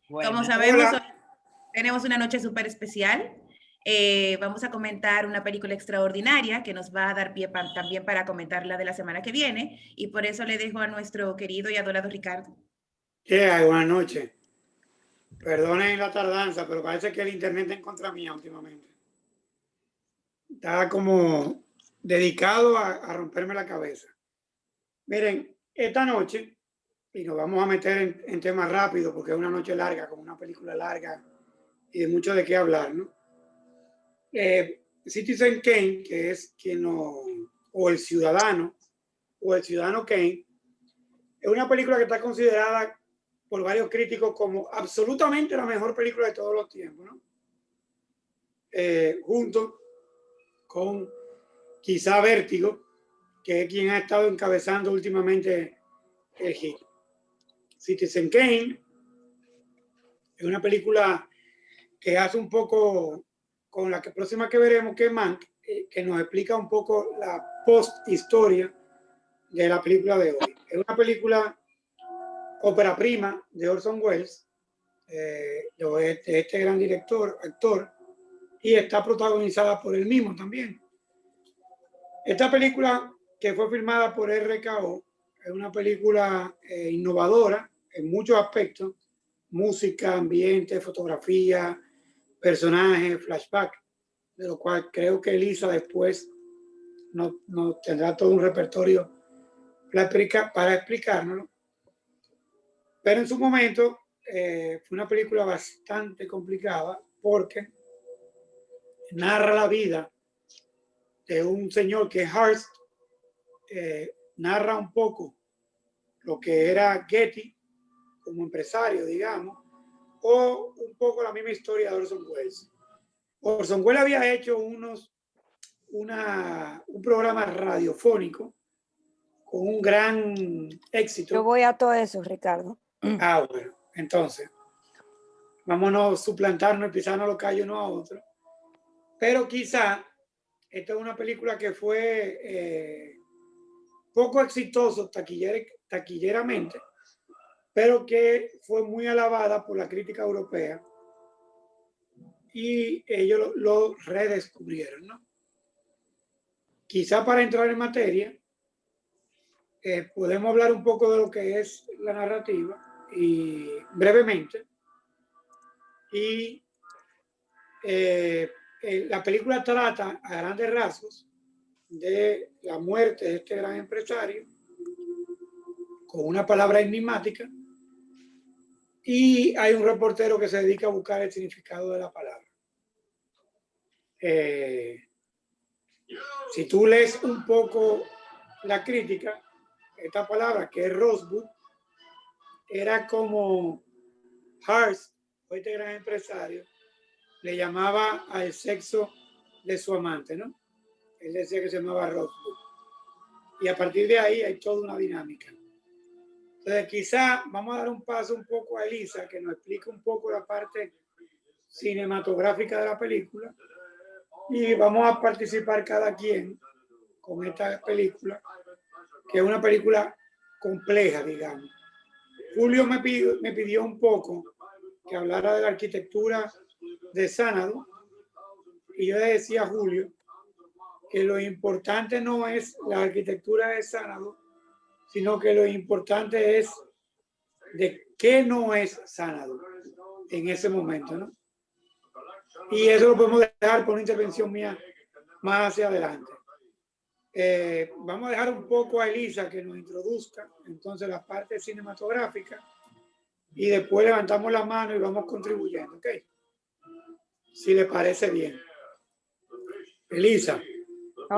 Como Buenas. sabemos, hoy Hola. tenemos una noche súper especial. Vamos a comentar una película extraordinaria que nos va a dar pie también para comentar la de la semana que viene. Y por eso le dejo a nuestro querido y adorado Ricardo. ¿Qué hay? Buenas noches. Perdonen la tardanza, pero parece que el internet está en contra mía últimamente. Está como dedicado a romperme la cabeza. Miren, esta noche, y nos vamos a meter en temas rápidos porque es una noche larga, como una película larga y de mucho de qué hablar, ¿no? Citizen Kane, que es quien no, o el ciudadano Kane, es una película que está considerada por varios críticos como absolutamente la mejor película de todos los tiempos, ¿no? Junto con quizá Vértigo, que es quien ha estado encabezando últimamente el hit. Citizen Kane es una película que hace un poco con la próxima que veremos, que es Mank, que nos explica un poco la post-historia de la película de hoy. Es una película ópera prima de Orson Welles, de este gran director, actor, y está protagonizada por él mismo también. Esta película, que fue filmada por RKO, es una película innovadora en muchos aspectos: música, ambiente, fotografía, personajes, flashback, de lo cual creo que Elisa después nos tendrá todo un repertorio para explicárnoslo. Pero en su momento fue una película bastante complicada porque narra la vida de un señor que es Hearst, narra un poco lo que era Getty como empresario, digamos, o un poco la misma historia de Orson Welles. Orson Welles había hecho un programa radiofónico con un gran éxito. Yo voy a todo eso, Ricardo. Bueno, entonces, vámonos a suplantarnos y pisarnos los callos uno a otro. Pero quizá esta es una película que fue poco exitoso taquilleramente, pero que fue muy alabada por la crítica europea y ellos lo redescubrieron, ¿no? Quizá para entrar en materia, podemos hablar un poco de lo que es la narrativa y brevemente. Y la película trata a grandes rasgos de la muerte de este gran empresario con una palabra enigmática, y hay un reportero que se dedica a buscar el significado de la palabra. Si tú lees un poco la crítica, esta palabra, que es Rosebud, era como Hearst, este gran empresario, le llamaba al sexo de su amante, ¿no? Él decía que se llamaba Rosebud. Y a partir de ahí hay toda una dinámica. Entonces, quizá vamos a dar un paso un poco a Elisa, que nos explique un poco la parte cinematográfica de la película, y vamos a participar cada quien con esta película, que es una película compleja, digamos. Julio me pidió un poco que hablara de la arquitectura de Xanadu, y yo le decía a Julio que lo importante no es la arquitectura de Xanadu, sino que lo importante es de qué no es Xanadu en ese momento, ¿no? Y eso lo podemos dejar por una intervención mía más hacia adelante. Vamos a dejar un poco a Elisa que nos introduzca entonces la parte cinematográfica, y después levantamos la mano y vamos contribuyendo, ¿ok? Si le parece bien. Elisa,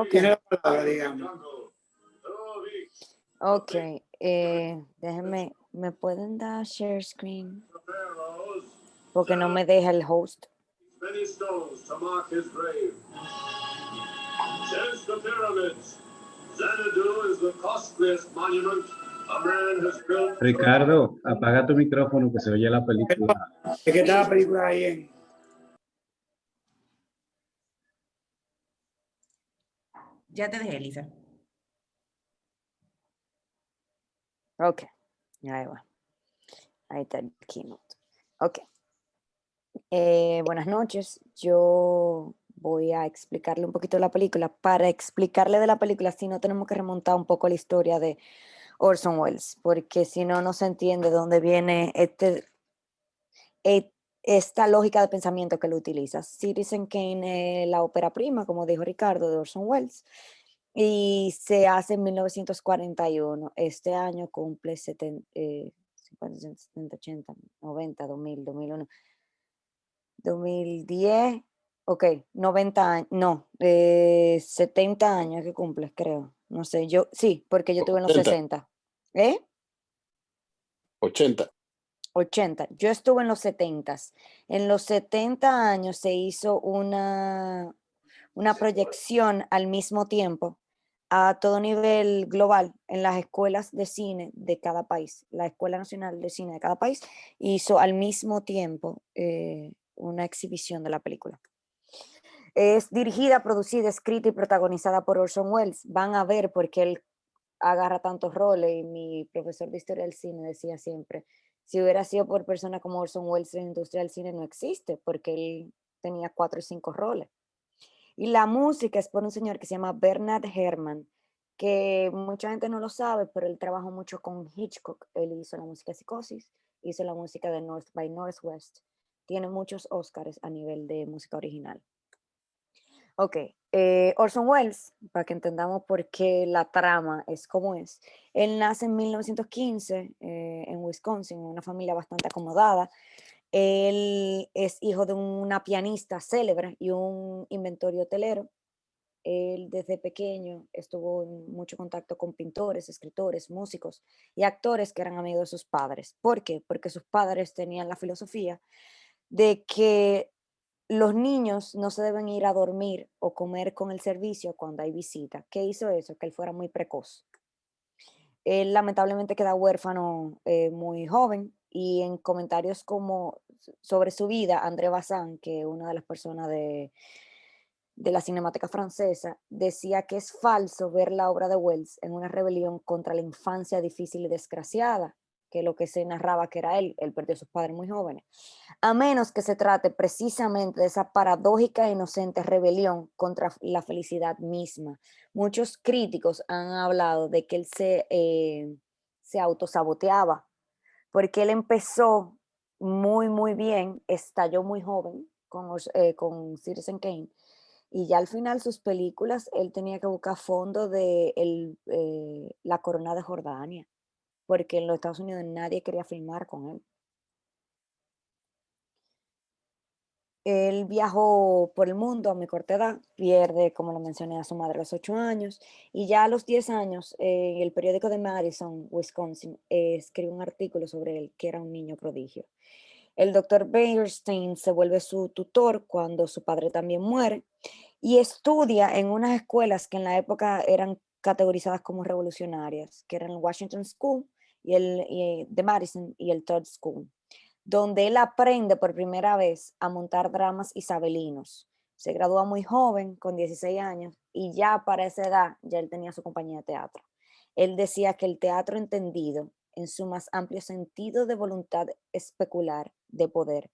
tiene la palabra, digamos. Ok, déjenme, ¿me pueden dar share screen? Porque no me deja el host. Many stones to mark his grave. Says the pyramids. Xanadu is the costliest monument a man has built. Ricardo, apaga tu micrófono que se oye la película. Es que está la película ahí en... Ya te dejé, Elisa. Ok, ahí va. Ahí está el keynote. Ok. Buenas noches. Yo voy a explicarle un poquito de la película. Para explicarle de la película, si no tenemos que remontar un poco la historia de Orson Welles, porque si no, no se entiende dónde viene esta lógica de pensamiento que lo utiliza. Citizen Kane, la ópera prima, como dijo Ricardo, de Orson Welles, y se hace en 1941. Este año cumple 50, 70, 80, 90, 2000, 2001, 2010, ok, 90 años, no, 70 años que cumple, creo. No sé, yo, sí, porque yo tuve en los 80. 60. ¿Eh? 80. 80. Yo estuve en los 70. En los 70 años se hizo una proyección al mismo tiempo a todo nivel global en las escuelas de cine de cada país. La Escuela Nacional de Cine de cada país hizo al mismo tiempo una exhibición de la película. Es dirigida, producida, escrita y protagonizada por Orson Welles. Van a ver por qué él agarra tantos roles, y mi profesor de historia del cine decía siempre, si hubiera sido por personas como Orson Welles, la industria del cine no existe, porque él tenía 4 o 5 roles. Y la música es por un señor que se llama Bernard Herrmann, que mucha gente no lo sabe, pero él trabajó mucho con Hitchcock. Él hizo la música de Psicosis, hizo la música de North by Northwest. Tiene muchos Oscars a nivel de música original. Ok, Orson Welles, para que entendamos por qué la trama es como es. Él nace en 1915 en Wisconsin, en una familia bastante acomodada. Él es hijo de una pianista célebre y un inventor y hotelero. Él desde pequeño estuvo en mucho contacto con pintores, escritores, músicos y actores que eran amigos de sus padres. ¿Por qué? Porque sus padres tenían la filosofía de que los niños no se deben ir a dormir o comer con el servicio cuando hay visita. ¿Qué hizo eso? Que él fuera muy precoz. Él lamentablemente queda huérfano muy joven, y en comentarios como sobre su vida, André Bazin, que una de las personas de la Cinemática Francesa, decía que es falso ver la obra de Welles en una rebelión contra la infancia difícil y desgraciada, que lo que se narraba que era él perdió a sus padres muy jóvenes, a menos que se trate precisamente de esa paradójica e inocente rebelión contra la felicidad misma. Muchos críticos han hablado de que él se autosaboteaba, porque él empezó muy bien, estalló muy joven con Citizen Kane, y ya al final sus películas, él tenía que buscar fondos de la corona de Jordania, porque en los Estados Unidos nadie quería filmar con él. Él viajó por el mundo a muy corta edad, pierde, como lo mencioné, a su madre a los 8 años, y ya a los 10 años, en el periódico de Madison, Wisconsin, escribió un artículo sobre él, que era un niño prodigio. El doctor Bernstein se vuelve su tutor cuando su padre también muere, y estudia en unas escuelas que en la época eran categorizadas como revolucionarias, que eran el Washington School y de Madison y el Todd School, donde él aprende por primera vez a montar dramas isabelinos. Se gradúa muy joven, con 16 años, y ya para esa edad ya él tenía su compañía de teatro. Él decía que el teatro entendido en su más amplio sentido de voluntad especular, de poder,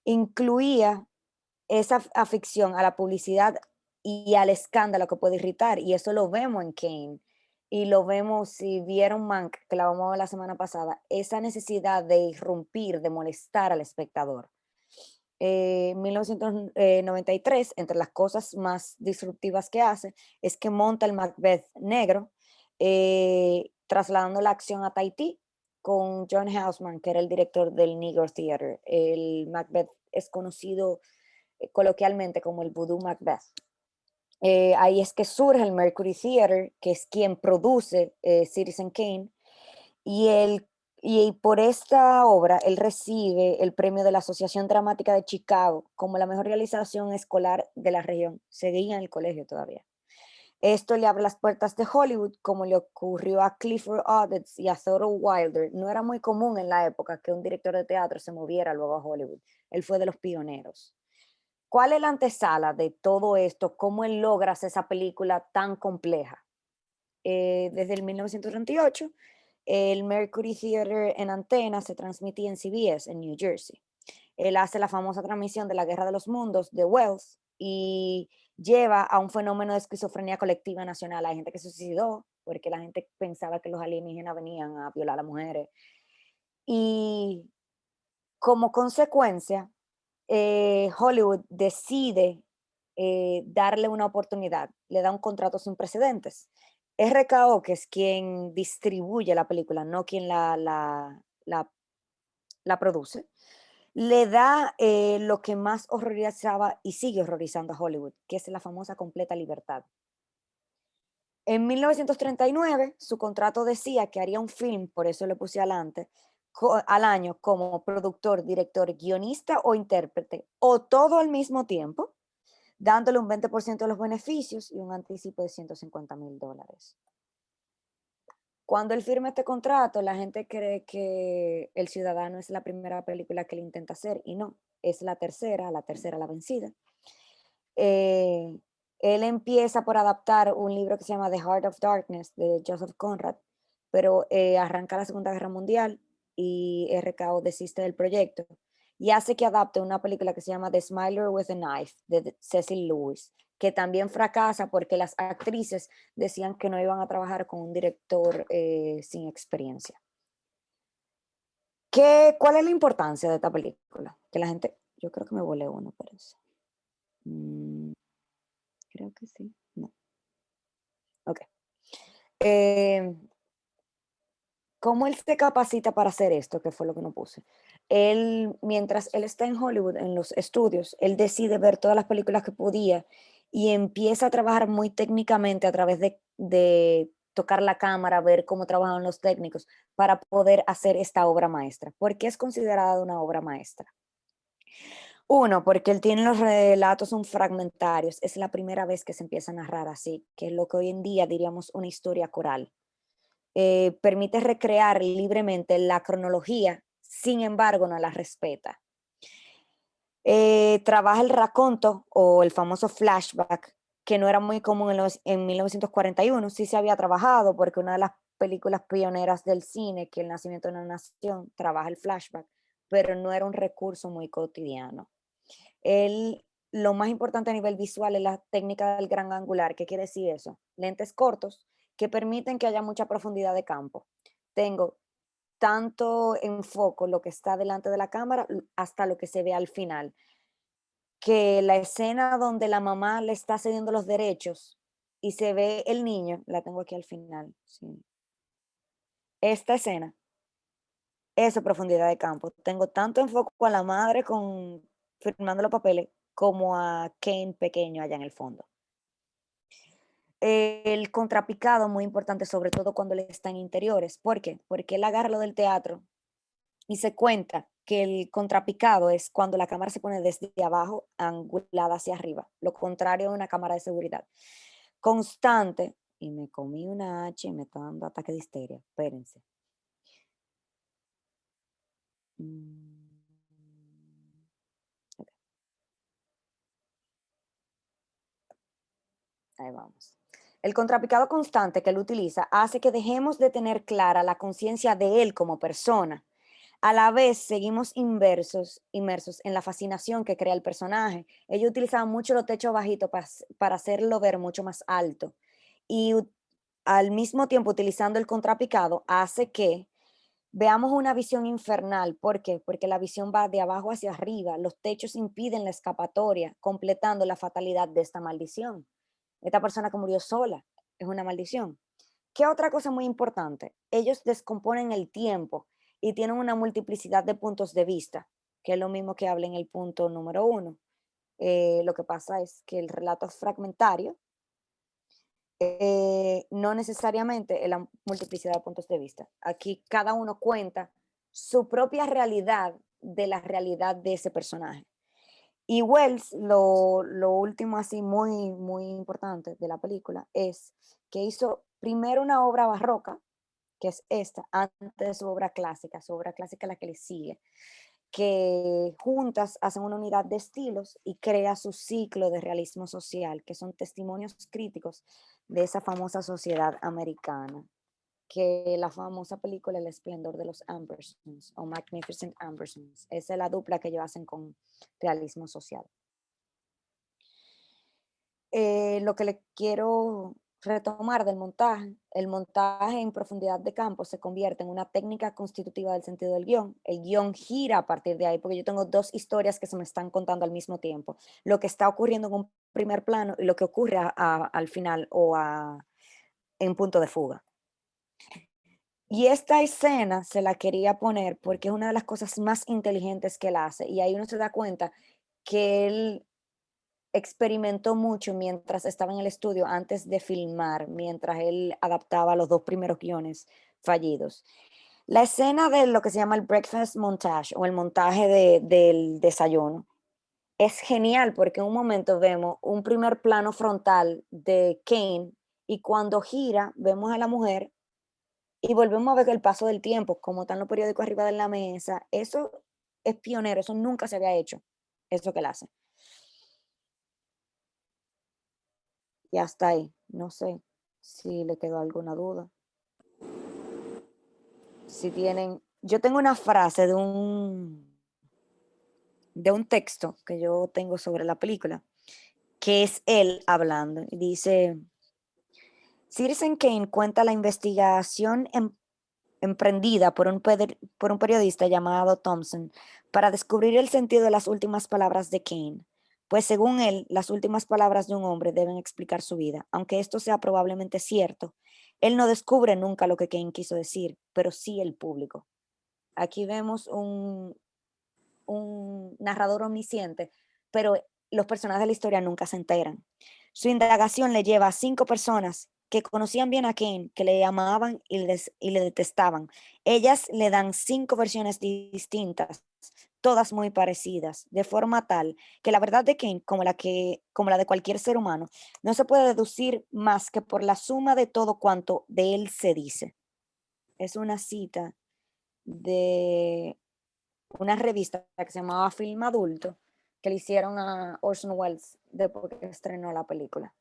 incluía esa afición a la publicidad y al escándalo que puede irritar, y eso lo vemos en Kane, y lo vemos si vieron Mank, que la vamos a ver la semana pasada, esa necesidad de irrumpir, de molestar al espectador. 1993, entre las cosas más disruptivas que hace, es que monta el Macbeth negro, trasladando la acción a Tahití con John Houseman, que era el director del Negro Theater. El Macbeth es conocido coloquialmente como el Voodoo Macbeth. Ahí es que surge el Mercury Theater, que es quien produce Citizen Kane, y por esta obra él recibe el premio de la Asociación Dramática de Chicago como la mejor realización escolar de la región. Seguía en el colegio todavía. Esto le abre las puertas de Hollywood, como le ocurrió a Clifford Odets y a Thurgood Wilder. No era muy común en la época que un director de teatro se moviera luego a Hollywood. Él fue de los pioneros. ¿Cuál es la antesala de todo esto? ¿Cómo él logra hacer esa película tan compleja? Desde el 1938, el Mercury Theater en antena se transmitía en CBS, en New Jersey. Él hace la famosa transmisión de la Guerra de los Mundos de Wells y lleva a un fenómeno de esquizofrenia colectiva nacional. Hay gente que se suicidó porque la gente pensaba que los alienígenas venían a violar a las mujeres. Y como consecuencia, Hollywood decide darle una oportunidad, le da un contrato sin precedentes. RKO, que es quien distribuye la película, no quien la produce, le da lo que más horrorizaba y sigue horrorizando a Hollywood, que es la famosa completa libertad. En 1939, su contrato decía que haría un film, por eso le puse adelante, al año como productor, director, guionista o intérprete, o todo al mismo tiempo, dándole un 20% de los beneficios y un anticipo de $150,000. Cuando él firma este contrato, la gente cree que El Ciudadano es la primera película que él intenta hacer y no, es la tercera la vencida. Él empieza por adaptar un libro que se llama The Heart of Darkness de Joseph Conrad, pero arranca la Segunda Guerra Mundial y RKO desiste del proyecto y hace que adapte una película que se llama The Smiler with a Knife de Cecil Lewis, que también fracasa porque las actrices decían que no iban a trabajar con un director sin experiencia. ¿Cuál es la importancia de esta película? Que la gente, yo creo que me volé uno por eso. Creo que sí. No. Ok. ¿Cómo él se capacita para hacer esto? Que fue lo que no puse. Mientras él está en Hollywood, en los estudios, él decide ver todas las películas que podía y empieza a trabajar muy técnicamente a través de tocar la cámara, ver cómo trabajan los técnicos para poder hacer esta obra maestra. ¿Por qué es considerada una obra maestra? Uno, porque él tiene los relatos son fragmentarios. Es la primera vez que se empieza a narrar así, que es lo que hoy en día diríamos una historia coral. Permite recrear libremente la cronología, sin embargo no la respeta. Trabaja el raconto o el famoso flashback, que no era muy común en 1941. Sí se había trabajado porque una de las películas pioneras del cine, que El nacimiento de una nación, trabaja el flashback, pero no era un recurso muy cotidiano. Lo más importante a nivel visual es la técnica del gran angular. ¿Qué quiere decir eso? Lentes cortos que permiten que haya mucha profundidad de campo. Tengo tanto en foco lo que está delante de la cámara hasta lo que se ve al final. Que la escena donde la mamá le está cediendo los derechos y se ve el niño, la tengo aquí al final. Sí. Esta escena, eso es profundidad de campo. Tengo tanto en foco a la madre firmando los papeles como a Kane pequeño allá en el fondo. El contrapicado, muy importante, sobre todo cuando él está en interiores. ¿Por qué? Porque él agarra lo del teatro y se cuenta que el contrapicado es cuando la cámara se pone desde abajo, angulada hacia arriba. Lo contrario a una cámara de seguridad. Constante, y me comí una H y me está dando ataque de histeria. Espérense. Okay. Ahí vamos. El contrapicado constante que él utiliza hace que dejemos de tener clara la conciencia de él como persona. A la vez seguimos inmersos en la fascinación que crea el personaje. Ellos utilizaban mucho los techos bajitos para hacerlo ver mucho más alto. Y al mismo tiempo utilizando el contrapicado hace que veamos una visión infernal. ¿Por qué? Porque la visión va de abajo hacia arriba. Los techos impiden la escapatoria, completando la fatalidad de esta maldición. Esta persona que murió sola es una maldición. ¿Qué otra cosa muy importante? Ellos descomponen el tiempo y tienen una multiplicidad de puntos de vista, que es lo mismo que habla en el punto número 1. Lo que pasa es que el relato es fragmentario, no necesariamente en la multiplicidad de puntos de vista. Aquí cada uno cuenta su propia realidad de la realidad de ese personaje. Y Wells, lo último así muy, muy importante de la película es que hizo primero una obra barroca, que es esta, antes de su obra clásica la que le sigue, que juntas hacen una unidad de estilos y crea su ciclo de realismo social, que son testimonios críticos de esa famosa sociedad americana. que la famosa película El esplendor de los Ambersons o Magnificent Ambersons. Esa es la dupla que ellos hacen con realismo social. Lo que le quiero retomar del montaje, el montaje en profundidad de campo se convierte en una técnica constitutiva del sentido del guión. El guión gira a partir de ahí, porque yo tengo dos historias que se me están contando al mismo tiempo. Lo que está ocurriendo en un primer plano y lo que ocurre al final o en punto de fuga. Y esta escena se la quería poner porque es una de las cosas más inteligentes que él hace. Y ahí uno se da cuenta que él experimentó mucho mientras estaba en el estudio antes de filmar, mientras él adaptaba los dos primeros guiones fallidos. La escena de lo que se llama el breakfast montage o el montaje del desayuno es genial porque en un momento vemos un primer plano frontal de Kane y cuando gira vemos a la mujer y volvemos a ver el paso del tiempo, como están los periódicos arriba de la mesa. Eso es pionero, eso nunca se había hecho, eso que él hace. Y hasta ahí, no sé si le quedó alguna duda. Si tienen, yo tengo una frase de un texto que yo tengo sobre la película, que es él hablando. Y dice, Citizen Kane cuenta la investigación emprendida por un periodista llamado Thompson para descubrir el sentido de las últimas palabras de Kane. Pues según él, las últimas palabras de un hombre deben explicar su vida. Aunque esto sea probablemente cierto, él no descubre nunca lo que Kane quiso decir, pero sí el público. Aquí vemos un narrador omnisciente, pero los personajes de la historia nunca se enteran. Su indagación le lleva a 5 personas que conocían bien a Kane, que le amaban y le detestaban. Ellas le dan 5 versiones distintas, todas muy parecidas, de forma tal que la verdad de Kane, como la de cualquier ser humano, no se puede deducir más que por la suma de todo cuanto de él se dice. Es una cita de una revista que se llamaba Film Adulto, que le hicieron a Orson Welles después que estrenó la película.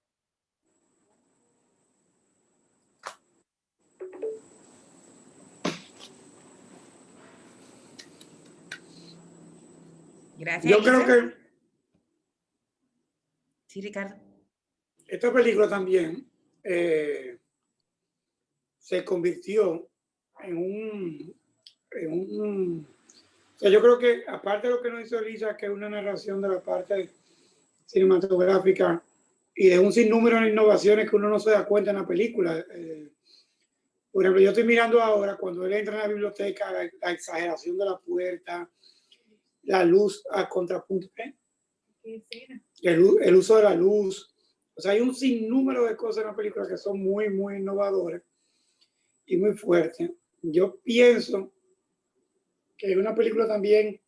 Gracias, Yo Elisa. creo que Sí, Ricardo. esta película también se convirtió en o sea, yo creo que aparte de lo que nos hizo Elisa, que es una narración de la parte cinematográfica y de un sinnúmero de innovaciones que uno no se da cuenta en la película. Por ejemplo, yo estoy mirando ahora cuando él entra en la biblioteca, la exageración de la puerta, la luz a contrapunto, el uso de la luz. O sea, hay un sinnúmero de cosas en la película que son muy, muy innovadoras y muy fuertes. Yo pienso que es una película también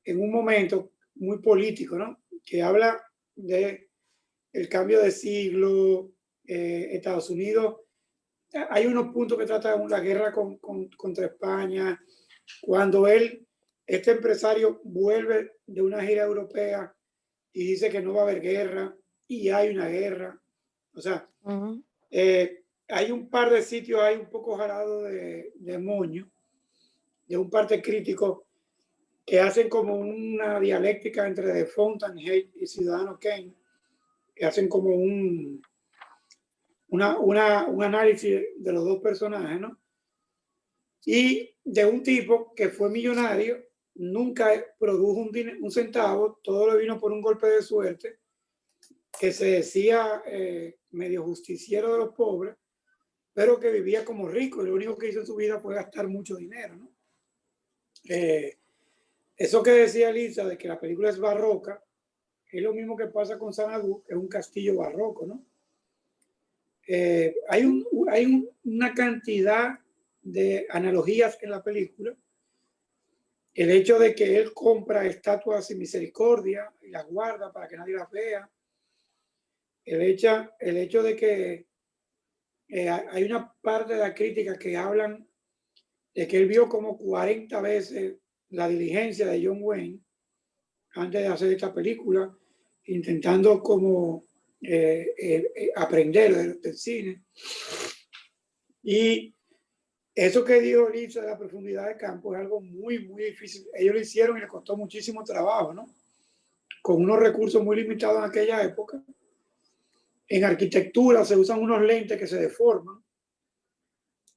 en un momento muy político, ¿no? Que habla de el cambio de siglo, Estados Unidos. Hay unos puntos que trata de la guerra contra España. Cuando este empresario vuelve de una gira europea y dice que no va a haber guerra y hay una guerra. O sea, hay un par de sitios ahí un poco jalados de moño, de un parte crítico que hacen como una dialéctica entre The Fountainhead y Ciudadano Kane, que hacen como un análisis de los dos personajes, ¿no? Y de un tipo que fue millonario, nunca produjo un centavo, todo lo vino por un golpe de suerte, que se decía medio justiciero de los pobres, pero que vivía como rico y lo único que hizo en su vida fue gastar mucho dinero, ¿no? Eso que decía Lisa de que la película es barroca, es lo mismo que pasa con Xanadu, que es un castillo barroco, ¿no? Hay una cantidad de analogías en la película. El hecho de que él compra estatuas sin misericordia y las guarda para que nadie las vea. El hecho de que hay una parte de la crítica que hablan de que él vio como 40 veces la diligencia de John Wayne antes de hacer esta película, intentando como aprender del cine. Y eso que dijo Lisa de la profundidad de campo es algo muy, muy difícil. Ellos lo hicieron y les costó muchísimo trabajo, ¿no? Con unos recursos muy limitados en aquella época. En arquitectura se usan unos lentes que se deforman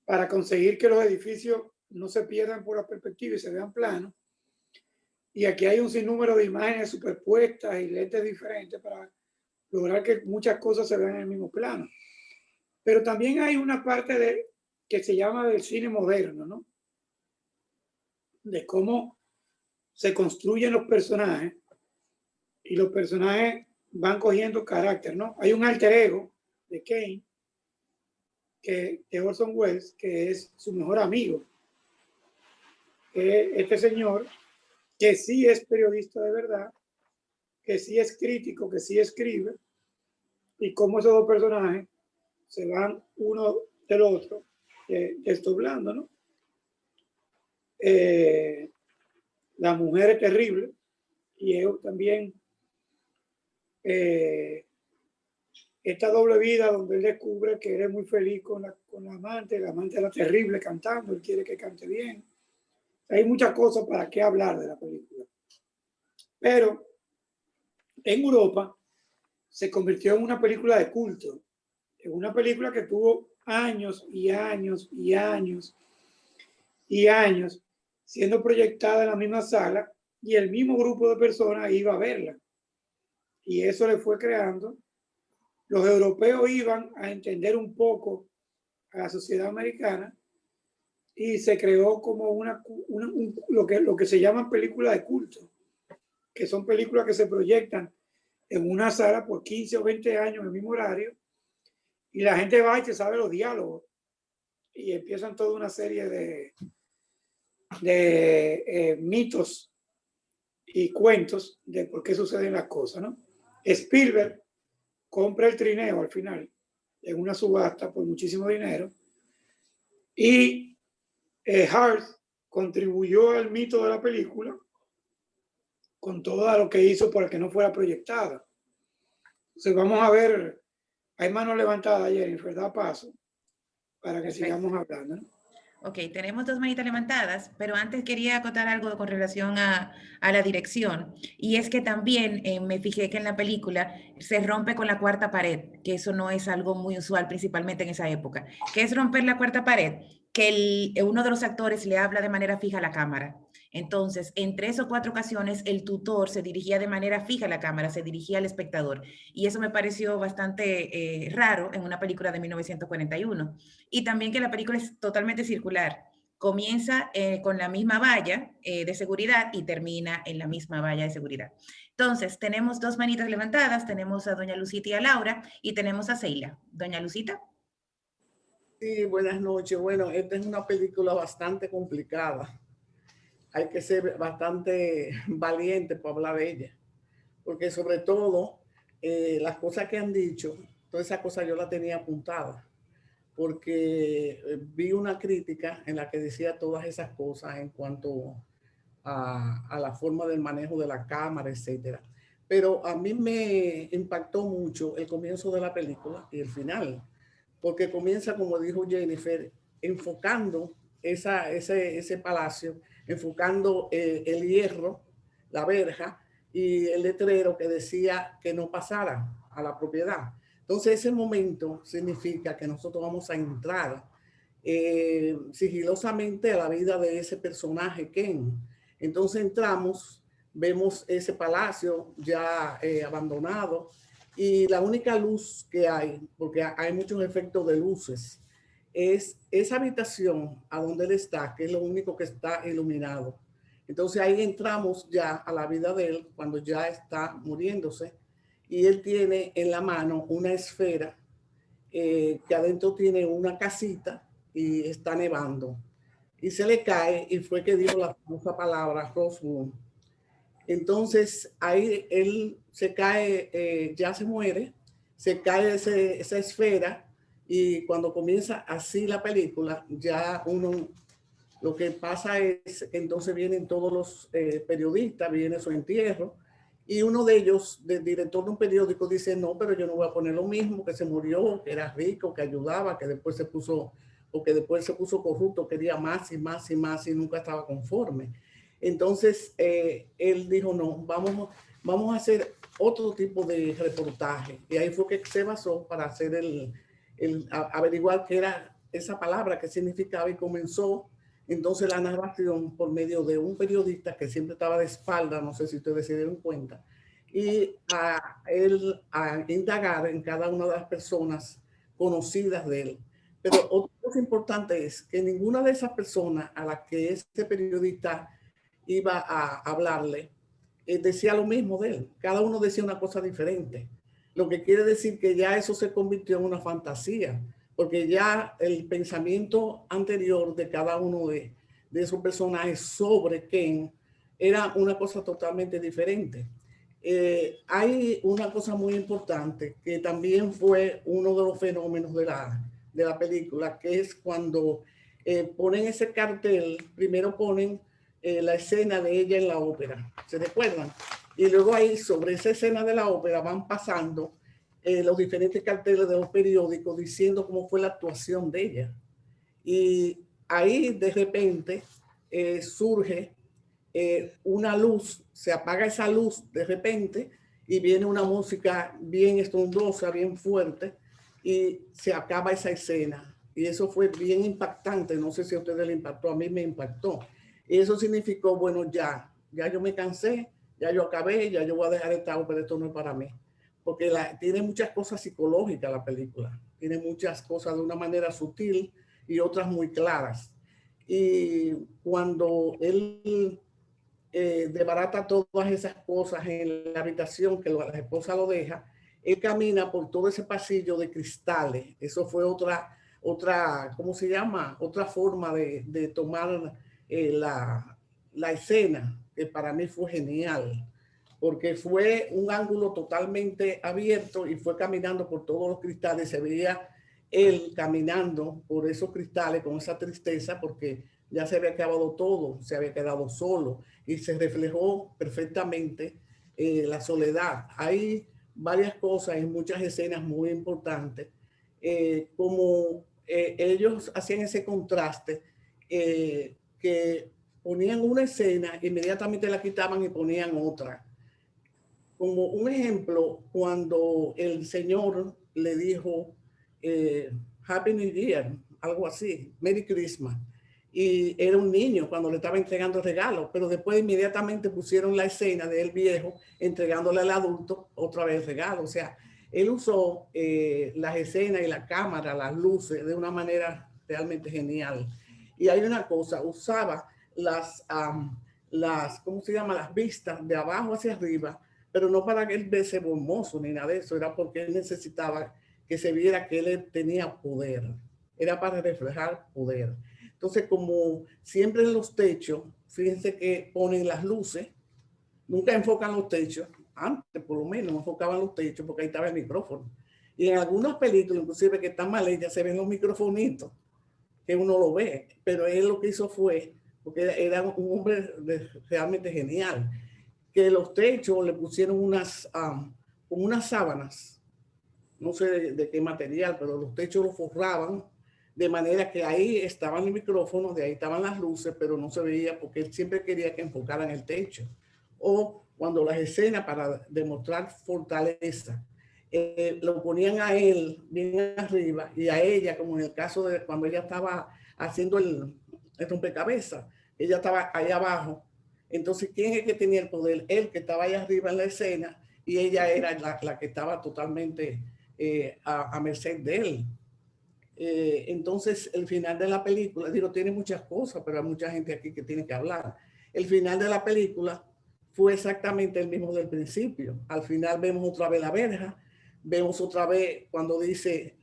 para conseguir que los edificios no se pierdan por la perspectiva y se vean planos. Y aquí hay un sinnúmero de imágenes superpuestas y lentes diferentes para lograr que muchas cosas se vean en el mismo plano. Pero también hay una parte que se llama del cine moderno, ¿no? De cómo se construyen los personajes y los personajes van cogiendo carácter, ¿no? Hay un alter ego de Kane, de Orson Welles, que es su mejor amigo. Este señor, que sí es periodista de verdad, que sí es crítico, que sí escribe, y cómo esos dos personajes se van uno del otro desdoblando, ¿no? La mujer es terrible y él también esta doble vida donde él descubre que él es muy feliz con la amante era terrible cantando, él quiere que cante bien. Hay muchas cosas para qué hablar de la película. Pero en Europa se convirtió en una película de culto, en una película que tuvo años y años y años y años siendo proyectada en la misma sala y el mismo grupo de personas iba a verla. Y eso le fue creando. Los europeos iban a entender un poco a la sociedad americana y se creó como lo que se llaman películas de culto, que son películas que se proyectan en una sala por 15 o 20 años en el mismo horario y la gente va y se sabe los diálogos y empiezan toda una serie de mitos y cuentos de por qué suceden las cosas, ¿no? Spielberg compra el trineo al final en una subasta por muchísimo dinero y Hart contribuyó al mito de la película con todo lo que hizo para que no fuera proyectada. Entonces vamos a ver, hay manos levantadas ayer, ¿verdad? Paso para que sigamos hablando, ¿no? Ok, tenemos dos manitas levantadas, pero antes quería acotar algo con relación a la dirección. Y es que también me fijé que en la película se rompe con la cuarta pared, que eso no es algo muy usual, principalmente en esa época. ¿Qué es romper la cuarta pared? Que uno de los actores le habla de manera fija a la cámara. Entonces, en 3 o 4 ocasiones, el tutor se dirigía de manera fija a la cámara, se dirigía al espectador. Y eso me pareció bastante raro en una película de 1941. Y también que la película es totalmente circular. Comienza con la misma valla de seguridad y termina en la misma valla de seguridad. Entonces, tenemos dos manitas levantadas, tenemos a doña Lucita y a Laura, y tenemos a Seila. Doña Lucita. Sí, buenas noches. Bueno, esta es una película bastante complicada. Hay que ser bastante valiente para hablar de ella, porque sobre todo las cosas que han dicho, todas esas cosas yo las tenía apuntadas, porque vi una crítica en la que decía todas esas cosas en cuanto a la forma del manejo de la cámara, etcétera. Pero a mí me impactó mucho el comienzo de la película y el final, porque comienza, como dijo Jennifer, enfocando ese palacio, enfocando el hierro, la verja y el letrero que decía que no pasara a la propiedad. Entonces ese momento significa que nosotros vamos a entrar sigilosamente a la vida de ese personaje, Ken. Entonces entramos, vemos ese palacio ya abandonado y la única luz que hay, porque hay muchos efectos de luces, es esa habitación a donde él está, que es lo único que está iluminado. Entonces ahí entramos ya a la vida de él cuando ya está muriéndose y él tiene en la mano una esfera que adentro tiene una casita y está nevando. Y se le cae y fue que dijo la famosa palabra Roswell. Entonces ahí él se cae, ya se muere, se cae esa esfera y cuando comienza así la película, ya uno, lo que pasa es, entonces vienen todos los periodistas, viene su entierro y uno de ellos, del director de un periódico, dice, no, pero yo no voy a poner lo mismo, que se murió, que era rico, que ayudaba, que después se puso porque después se puso corrupto, quería más y más y más y nunca estaba conforme. Entonces, él dijo, no, vamos a hacer otro tipo de reportaje. Y ahí fue que se basó para hacer averiguar qué era esa palabra, qué significaba, y comenzó entonces la narración por medio de un periodista que siempre estaba de espalda, no sé si ustedes se dieron cuenta, y a indagar en cada una de las personas conocidas de él. Pero otra cosa importante es que ninguna de esas personas a las que este periodista iba a hablarle decía lo mismo de él. Cada uno decía una cosa diferente. Lo que quiere decir que ya eso se convirtió en una fantasía, porque ya el pensamiento anterior de cada uno de esos personajes sobre Ken era una cosa totalmente diferente. Hay una cosa muy importante que también fue uno de los fenómenos de la película, que es cuando ponen ese cartel, primero ponen la escena de ella en la ópera, ¿se recuerdan? Y luego ahí sobre esa escena de la ópera van pasando los diferentes carteles de los periódicos diciendo cómo fue la actuación de ella. Y ahí de repente surge una luz, se apaga esa luz de repente y viene una música bien estrondosa, bien fuerte, y se acaba esa escena. Y eso fue bien impactante, no sé si a ustedes les impactó, a mí me impactó. Y eso significó, bueno, ya yo me cansé, ya yo acabé, ya yo voy a dejar esta ópera, esto no es para mí. Porque tiene muchas cosas psicológicas la película, tiene muchas cosas de una manera sutil y otras muy claras. Y cuando él desbarata todas esas cosas en la habitación que la esposa lo deja, él camina por todo ese pasillo de cristales. Eso fue otra, ¿cómo se llama? Otra forma de tomar la escena, que para mí fue genial, porque fue un ángulo totalmente abierto y fue caminando por todos los cristales. Se veía él caminando por esos cristales con esa tristeza, porque ya se había acabado todo, se había quedado solo, y se reflejó perfectamente la soledad. Hay varias cosas en muchas escenas muy importantes, como ellos hacían ese contraste, que ponían una escena, inmediatamente la quitaban y ponían otra. Como un ejemplo, cuando el Señor le dijo Happy New Year, algo así, Merry Christmas, y era un niño cuando le estaba entregando regalos, pero después inmediatamente pusieron la escena de él viejo entregándole al adulto otra vez regalo. O sea, él usó las escenas y la cámara, las luces, de una manera realmente genial. Y hay una cosa, usaba ¿cómo se llama? Las vistas de abajo hacia arriba, pero no para que él viese hermoso ni nada de eso, era porque él necesitaba que se viera que él tenía poder, era para reflejar poder. Entonces, como siempre en los techos, fíjense que ponen las luces, nunca enfocan los techos, antes por lo menos enfocaban los techos porque ahí estaba el micrófono. Y en algunas películas, inclusive que están mal hechas, se ven los microfonitos, que uno lo ve, pero él lo que hizo fue, porque era un hombre realmente genial, que los techos le pusieron como unas sábanas, no sé de qué material, pero los techos los forraban de manera que ahí estaban los micrófonos, de ahí estaban las luces, pero no se veía porque él siempre quería que enfocaran el techo. O cuando las escenas para demostrar fortaleza, lo ponían a él bien arriba y a ella, como en el caso de cuando ella estaba haciendo el rompecabezas, ella estaba allá abajo. Entonces, ¿quién es el que tenía el poder? Él, que estaba allá arriba en la escena, y ella era la que estaba totalmente a merced de él. Entonces, el final de la película, digo, tiene muchas cosas, pero hay mucha gente aquí que tiene que hablar. El final de la película fue exactamente el mismo del principio. Al final vemos otra vez la verja, vemos otra vez cuando dice,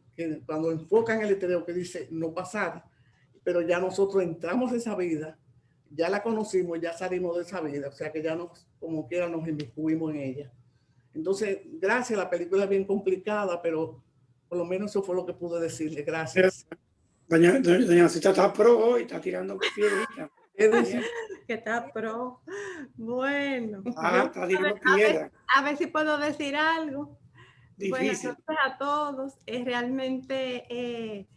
cuando enfocan el letrero que dice no pasar, pero ya nosotros entramos en esa vida, ya la conocimos, ya salimos de esa vida, o sea que ya como quiera nos inmiscuimos en ella. Entonces, gracias, la película es bien complicada, pero por lo menos eso fue lo que pude decirle. Gracias. Doña Cita está pro hoy, está tirando piedrita. Que está pro. Bueno, está tirando piedra. a ver si puedo decir algo. Difícil. Buenas noches a todos. Realmente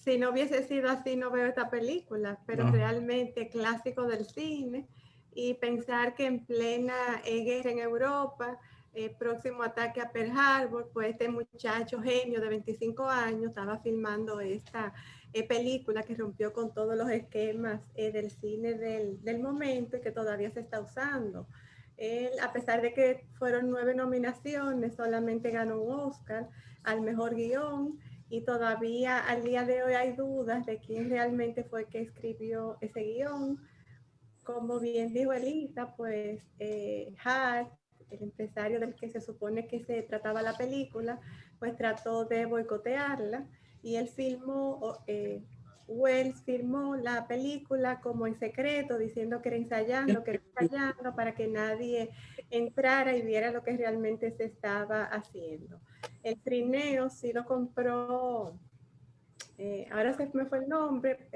si no hubiese sido así, no veo esta película, pero No. realmente clásico del cine. Y pensar que en plena guerra en Europa, próximo ataque a Pearl Harbor, pues este muchacho genio de 25 años estaba filmando esta película que rompió con todos los esquemas del cine del momento y que todavía se está usando. Él, a pesar de que fueron 9 nominaciones, solamente ganó un Oscar al mejor guión, y todavía al día de hoy hay dudas de quién realmente fue que escribió ese guión. Como bien dijo Elisa, pues Hart, el empresario del que se supone que se trataba la película, pues trató de boicotearla, y él filmó, Wells filmó la película como en secreto, diciendo que era ensayando, para que nadie entrara y viera lo que realmente se estaba haciendo. El trineo sí lo compró, ahora se me fue el nombre,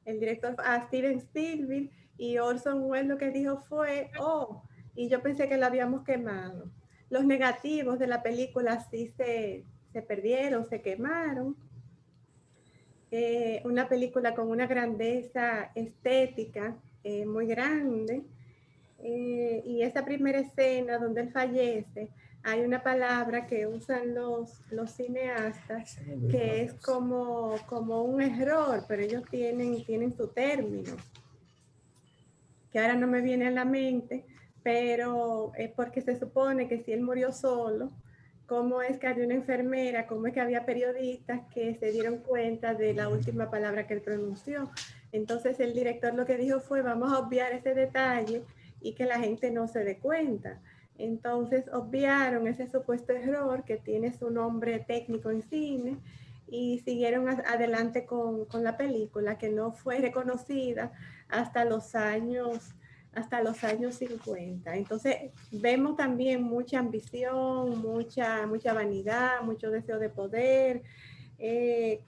el director, Steven Spielberg, y Orson Welles lo que dijo fue, oh, y yo pensé que lo habíamos quemado. Los negativos de la película sí se perdieron, se quemaron. Una película con una grandeza estética muy grande. Y esa primera escena donde él fallece, hay una palabra que usan los cineastas que es como un error, pero ellos tienen su término, que ahora no me viene a la mente, pero es porque se supone que si él murió solo, cómo es que había una enfermera, cómo es que había periodistas que se dieron cuenta de la última palabra que él pronunció. Entonces el director lo que dijo fue, vamos a obviar ese detalle y que la gente no se dé cuenta. Entonces obviaron ese supuesto error que tiene su nombre técnico en cine y siguieron adelante con la película, que no fue reconocida hasta los años 50. Entonces vemos también mucha ambición, mucha vanidad, mucho deseo de poder,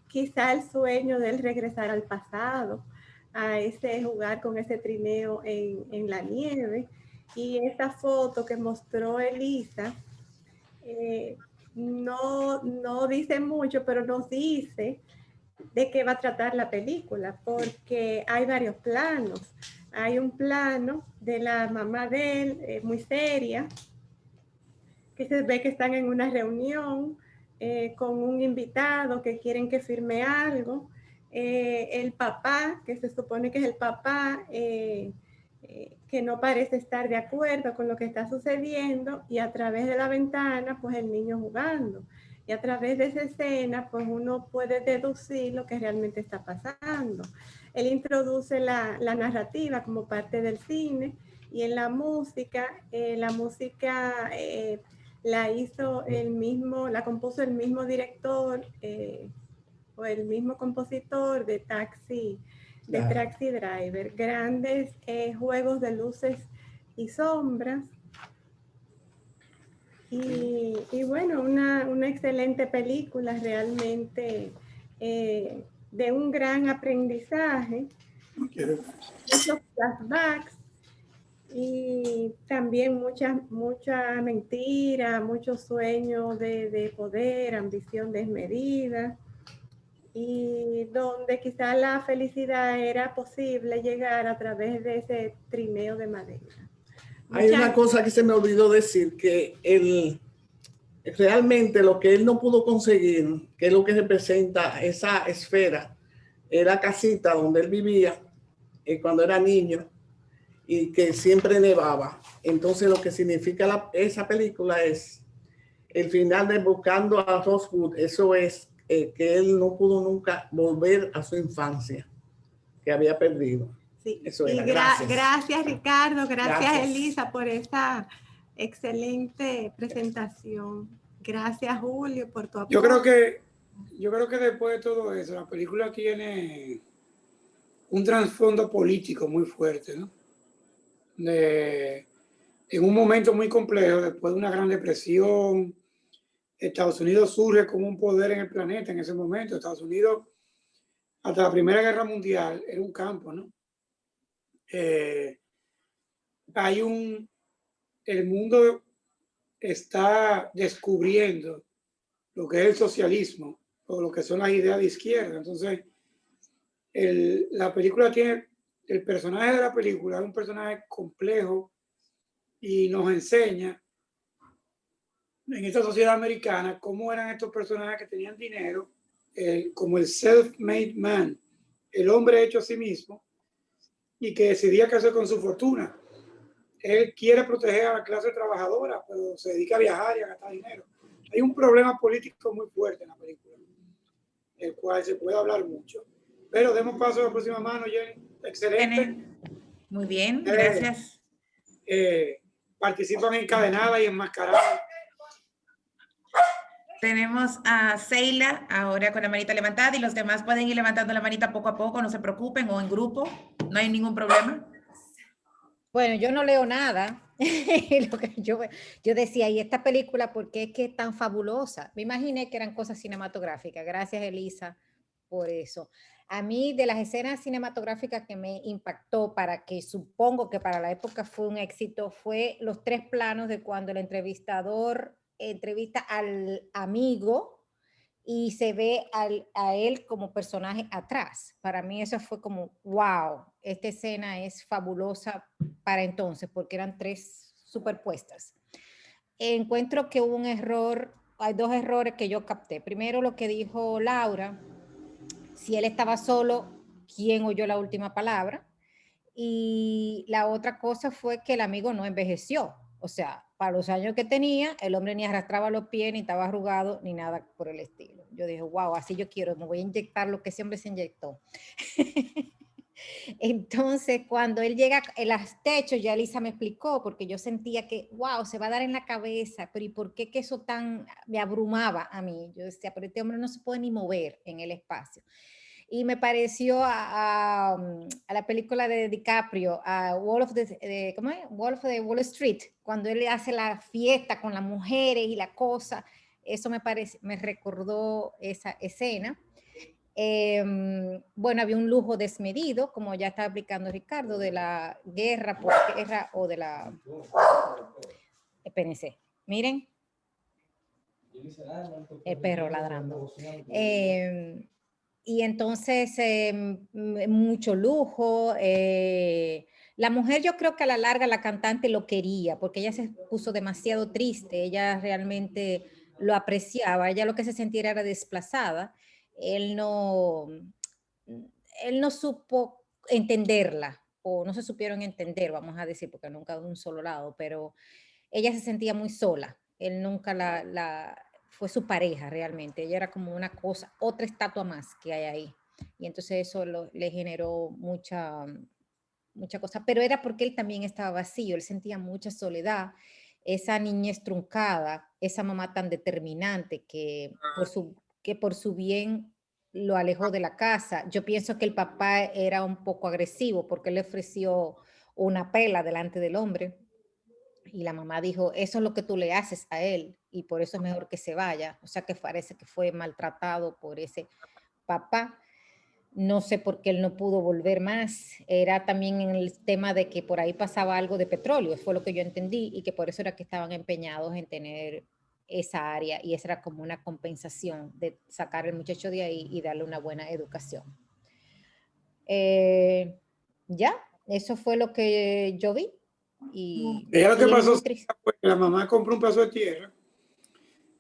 quizá el sueño de él regresar al pasado, a ese jugar con ese trineo en la nieve. Y esta foto que mostró Elisa no dice mucho, pero nos dice de qué va a tratar la película, porque hay varios planos. Hay un plano de la mamá de él, muy seria, que se ve que están en una reunión con un invitado que quieren que firme algo. El papá, que se supone que es el papá, que no parece estar de acuerdo con lo que está sucediendo, y a través de la ventana, pues el niño jugando. Y a través de esa escena, pues uno puede deducir lo que realmente está pasando. Él introduce la narrativa como parte del cine, y en la música la hizo el mismo, la compuso el mismo director o el mismo compositor de Taxi Driver. Grandes juegos de luces y sombras. Y bueno, una excelente película realmente, de un gran aprendizaje. Muchos flashbacks y también mucha mentira, muchos sueños de poder, ambición desmedida, y donde quizá la felicidad era posible llegar a través de ese trineo de madera. Hay una cosa que se me olvidó decir, que realmente lo que él no pudo conseguir, que es lo que representa esa esfera, era casita donde él vivía cuando era niño, y que siempre nevaba. Entonces lo que significa esa película es el final de Buscando a Rosewood. Eso es que él no pudo nunca volver a su infancia, que había perdido. Sí. Eso y era. gracias Ricardo, gracias Elisa por esta excelente presentación. Gracias Julio por tu apoyo. Yo creo que después de todo eso, la película tiene un trasfondo político muy fuerte, ¿no? En un momento muy complejo, después de una gran depresión, Estados Unidos surge como un poder en el planeta en ese momento. Estados Unidos, hasta la Primera Guerra Mundial, era un campo, ¿no? El mundo está descubriendo lo que es el socialismo o lo que son las ideas de izquierda. Entonces, la película tiene, el personaje de la película es un personaje complejo y nos enseña en esta sociedad americana cómo eran estos personajes que tenían dinero, como el self-made man, el hombre hecho a sí mismo y que decidía qué hacer con su fortuna. Él quiere proteger a la clase trabajadora, pero se dedica a viajar y a gastar dinero. Hay un problema político muy fuerte en la película, del cual se puede hablar mucho. Pero demos paso a la próxima mano, Jenny. Excelente. Muy bien, gracias. Participan encadenadas y enmascaradas. Tenemos a Seila ahora con la manita levantada y los demás pueden ir levantando la manita poco a poco, no se preocupen, o en grupo, no hay ningún problema. Bueno, yo no leo nada. Lo que yo decía, ¿y esta película por qué es que es tan fabulosa? Me imaginé que eran cosas cinematográficas. Gracias, Elisa, por eso. A mí, de las escenas cinematográficas que me impactó, para que supongo que para la época fue un éxito, fue los 3 planos de cuando el entrevistador entrevista al amigo y se ve a él como personaje atrás. Para mí eso fue como, wow, esta escena es fabulosa para entonces, porque eran 3 superpuestas. Encuentro que hubo un error, hay 2 errores que yo capté. Primero, lo que dijo Laura, si él estaba solo, ¿quién oyó la última palabra? Y la otra cosa fue que el amigo no envejeció. O sea, para los años que tenía, el hombre ni arrastraba los pies, ni estaba arrugado, ni nada por el estilo. Yo dije, wow, así yo quiero, me voy a inyectar lo que ese hombre se inyectó. Entonces, cuando él llega en los techos, ya Elisa me explicó, porque yo sentía que, wow, se va a dar en la cabeza, pero ¿y por qué que eso tan me abrumaba a mí? Yo decía, pero este hombre no se puede ni mover en el espacio. Y me pareció a la película de DiCaprio, a ¿cómo es? Wolf of Wall Street, cuando él hace la fiesta con las mujeres y la cosa, eso me recordó esa escena. Bueno, había un lujo desmedido, como ya estaba explicando Ricardo, de la guerra por guerra o de la... Espérense, miren. El perro ladrando. Y entonces, mucho lujo. La mujer, yo creo que a la larga la cantante lo quería, porque ella se puso demasiado triste, ella realmente lo apreciaba, ella lo que se sentía era desplazada. Él no supo entenderla, o no se supieron entender, vamos a decir, porque nunca de un solo lado, pero ella se sentía muy sola. Él nunca fue su pareja realmente. Ella era como una cosa, otra estatua más que hay ahí. Y entonces eso le generó mucha cosa. Pero era porque él también estaba vacío, él sentía mucha soledad. Esa niñez truncada, esa mamá tan determinante que por su bien lo alejó de la casa. Yo pienso que el papá era un poco agresivo porque le ofreció una pela delante del hombre. Y la mamá dijo, eso es lo que tú le haces a él y por eso es mejor que se vaya. O sea que parece que fue maltratado por ese papá. No sé por qué él no pudo volver más. Era también en el tema de que por ahí pasaba algo de petróleo, fue lo que yo entendí, y que por eso era que estaban empeñados en tener esa área y esa era como una compensación de sacar al muchacho de ahí y darle una buena educación. Ya, eso fue lo que yo vi. Y lo que pasó fue que la mamá compró un pedazo de tierra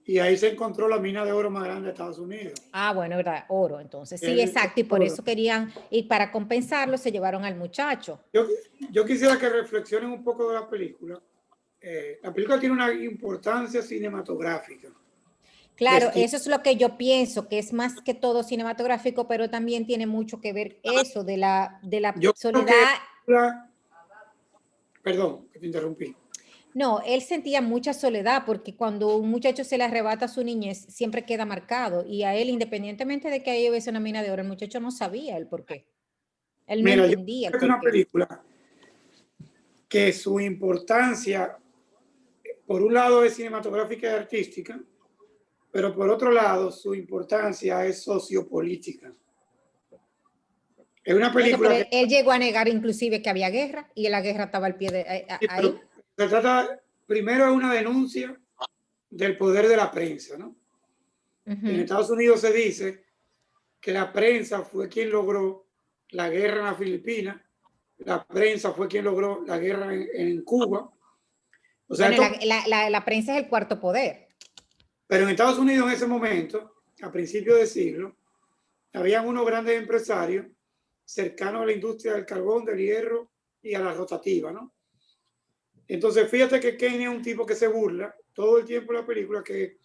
y ahí se encontró la mina de oro más grande de Estados Unidos. Ah, bueno, ¿verdad? Oro, entonces. Sí, exacto. Y por eso querían, y para compensarlo, se llevaron al muchacho. Yo quisiera que reflexionen un poco de la película. La película tiene una importancia cinematográfica. Claro, eso es lo que yo pienso, que es más que todo cinematográfico, pero también tiene mucho que ver eso de la soledad. Perdón, que te interrumpí. No, él sentía mucha soledad porque cuando un muchacho se le arrebata su niñez, siempre queda marcado. Y a él, independientemente de que ahí hubiese una mina de oro, el muchacho no sabía el por qué. Él no entendía el por qué. Es una película que su importancia, por un lado, es cinematográfica y artística, pero por otro lado, su importancia es sociopolítica. Es una película que él llegó a negar inclusive que había guerra y la guerra estaba al pie de ahí. Se trata, primero, de una denuncia del poder de la prensa, ¿no? En Ujú. Estados Unidos se dice que la prensa fue quien logró la guerra en las Filipinas, la prensa fue quien logró la guerra en Cuba. O sea, Bueno, esto, la prensa es el cuarto poder. pero en Estados Unidos en ese momento, a principios de siglo, habían unos grandes empresarios cercanos a la industria del carbón, del hierro y a la rotativa, ¿no? Entonces, fíjate que Kane es un tipo que se burla todo el tiempo en la película, que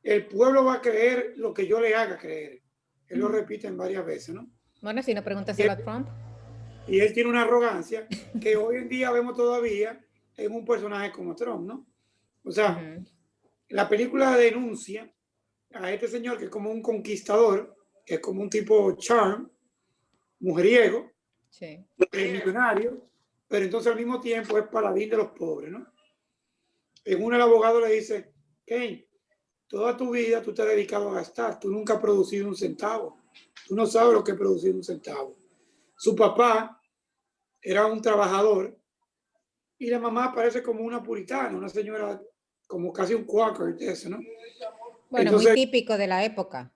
el pueblo va a creer lo que yo le haga creer. Él lo repite en varias veces, ¿no? Bueno, si no, Y pregúntaselo él, a Trump. y él tiene una arrogancia que hoy en día vemos todavía en un personaje como Trump, ¿no? O sea, Ujú. la película denuncia a este señor que es como un conquistador, que es como un tipo charm, mujeriego, Sí. millonario, pero entonces al mismo tiempo es paladín de los pobres, ¿no? En una el abogado le dice, Kane, toda tu vida tú te has dedicado a gastar, tú nunca has producido un centavo, tú no sabes lo que es producir un centavo. Su papá era un trabajador y la mamá parece como una puritana, una señora como casi un quaker de eso, ¿no? Bueno, muy Entonces, típico de la época.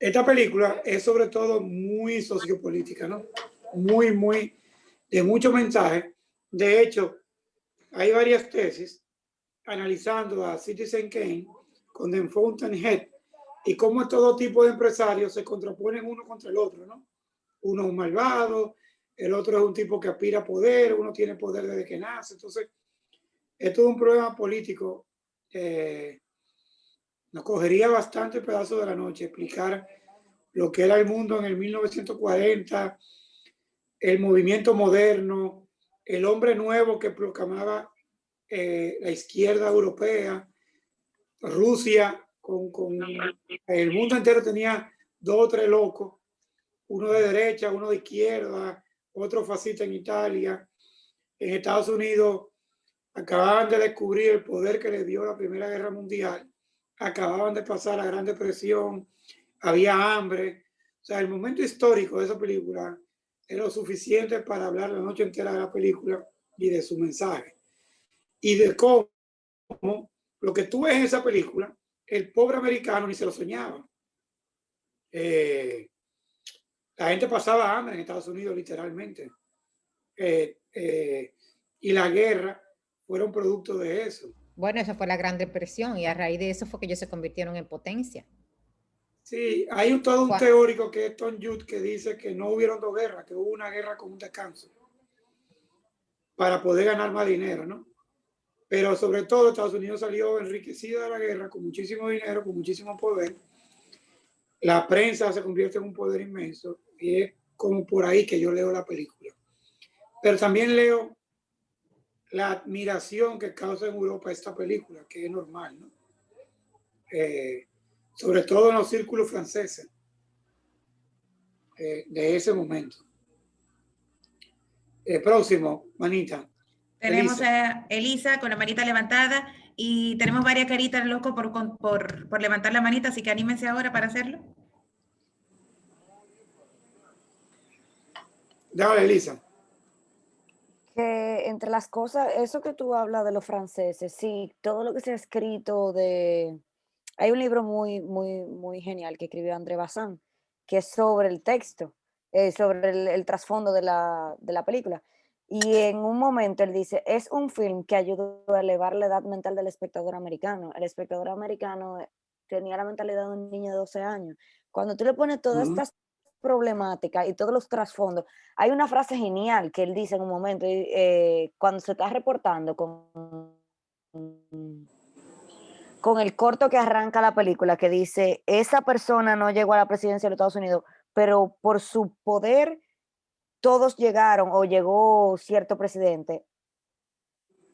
esta película es sobre todo muy sociopolítica, ¿no? Muy, de mucho mensaje. De hecho, hay varias tesis analizando a Citizen Kane con The Fountainhead y cómo todo tipo de empresarios se contraponen uno contra el otro, ¿no? Uno es un malvado, el otro es un tipo que aspira a poder, uno tiene poder desde que nace. Entonces, es todo un problema político. Nos cogería bastante pedazo de la noche explicar lo que era el mundo en el 1940, el movimiento moderno, el hombre nuevo que proclamaba la izquierda europea, Rusia, con el mundo entero tenía dos o tres locos, uno de derecha, uno de izquierda, otro fascista en Italia. En Estados Unidos acababan de descubrir el poder que le dio la Primera Guerra Mundial, acababan de pasar la Gran Depresión, había hambre. O sea, el momento histórico de esa película es lo suficiente para hablar la noche entera de la película y de su mensaje. Y de cómo lo que tú ves en esa película, el pobre americano ni se lo soñaba. La gente pasaba hambre en Estados Unidos, literalmente. Y la guerra fueron producto de eso. Bueno, esa fue la Gran Depresión y a raíz de eso fue que ellos se convirtieron en potencia. Sí, hay todo un Cua- teórico que es Tom Judd que dice que no hubieron dos guerras, que hubo una guerra con un descanso para poder ganar más dinero, ¿no? Pero sobre todo Estados Unidos salió enriquecido de la guerra con muchísimo dinero, con muchísimo poder. La prensa se convierte en un poder inmenso y es como por ahí que yo leo la película. Pero también leo la admiración que causa en Europa esta película, que es normal, ¿no? Sobre todo en los círculos franceses de ese momento. Próximo, manita. Tenemos Elisa. a Elisa con la manita levantada y tenemos varias caritas loco por levantar la manita, así que anímense ahora para hacerlo. Dale, Elisa. Que entre las cosas, eso que tú hablas de los franceses, sí, todo lo que se ha escrito de... Hay un libro muy genial que escribió André Bazin, que es sobre el texto, sobre el trasfondo de la película. Y en un momento él dice, es un film que ayudó a elevar la edad mental del espectador americano. El espectador americano tenía la mentalidad de un niño de 12 años. Cuando tú le pones todas estas problemáticas y todos los trasfondos, hay una frase genial que él dice en un momento, cuando se está reportando con el corto que arranca la película, que dice, esa persona no llegó a la presidencia de los Estados Unidos, pero por su poder todos llegaron o llegó cierto presidente.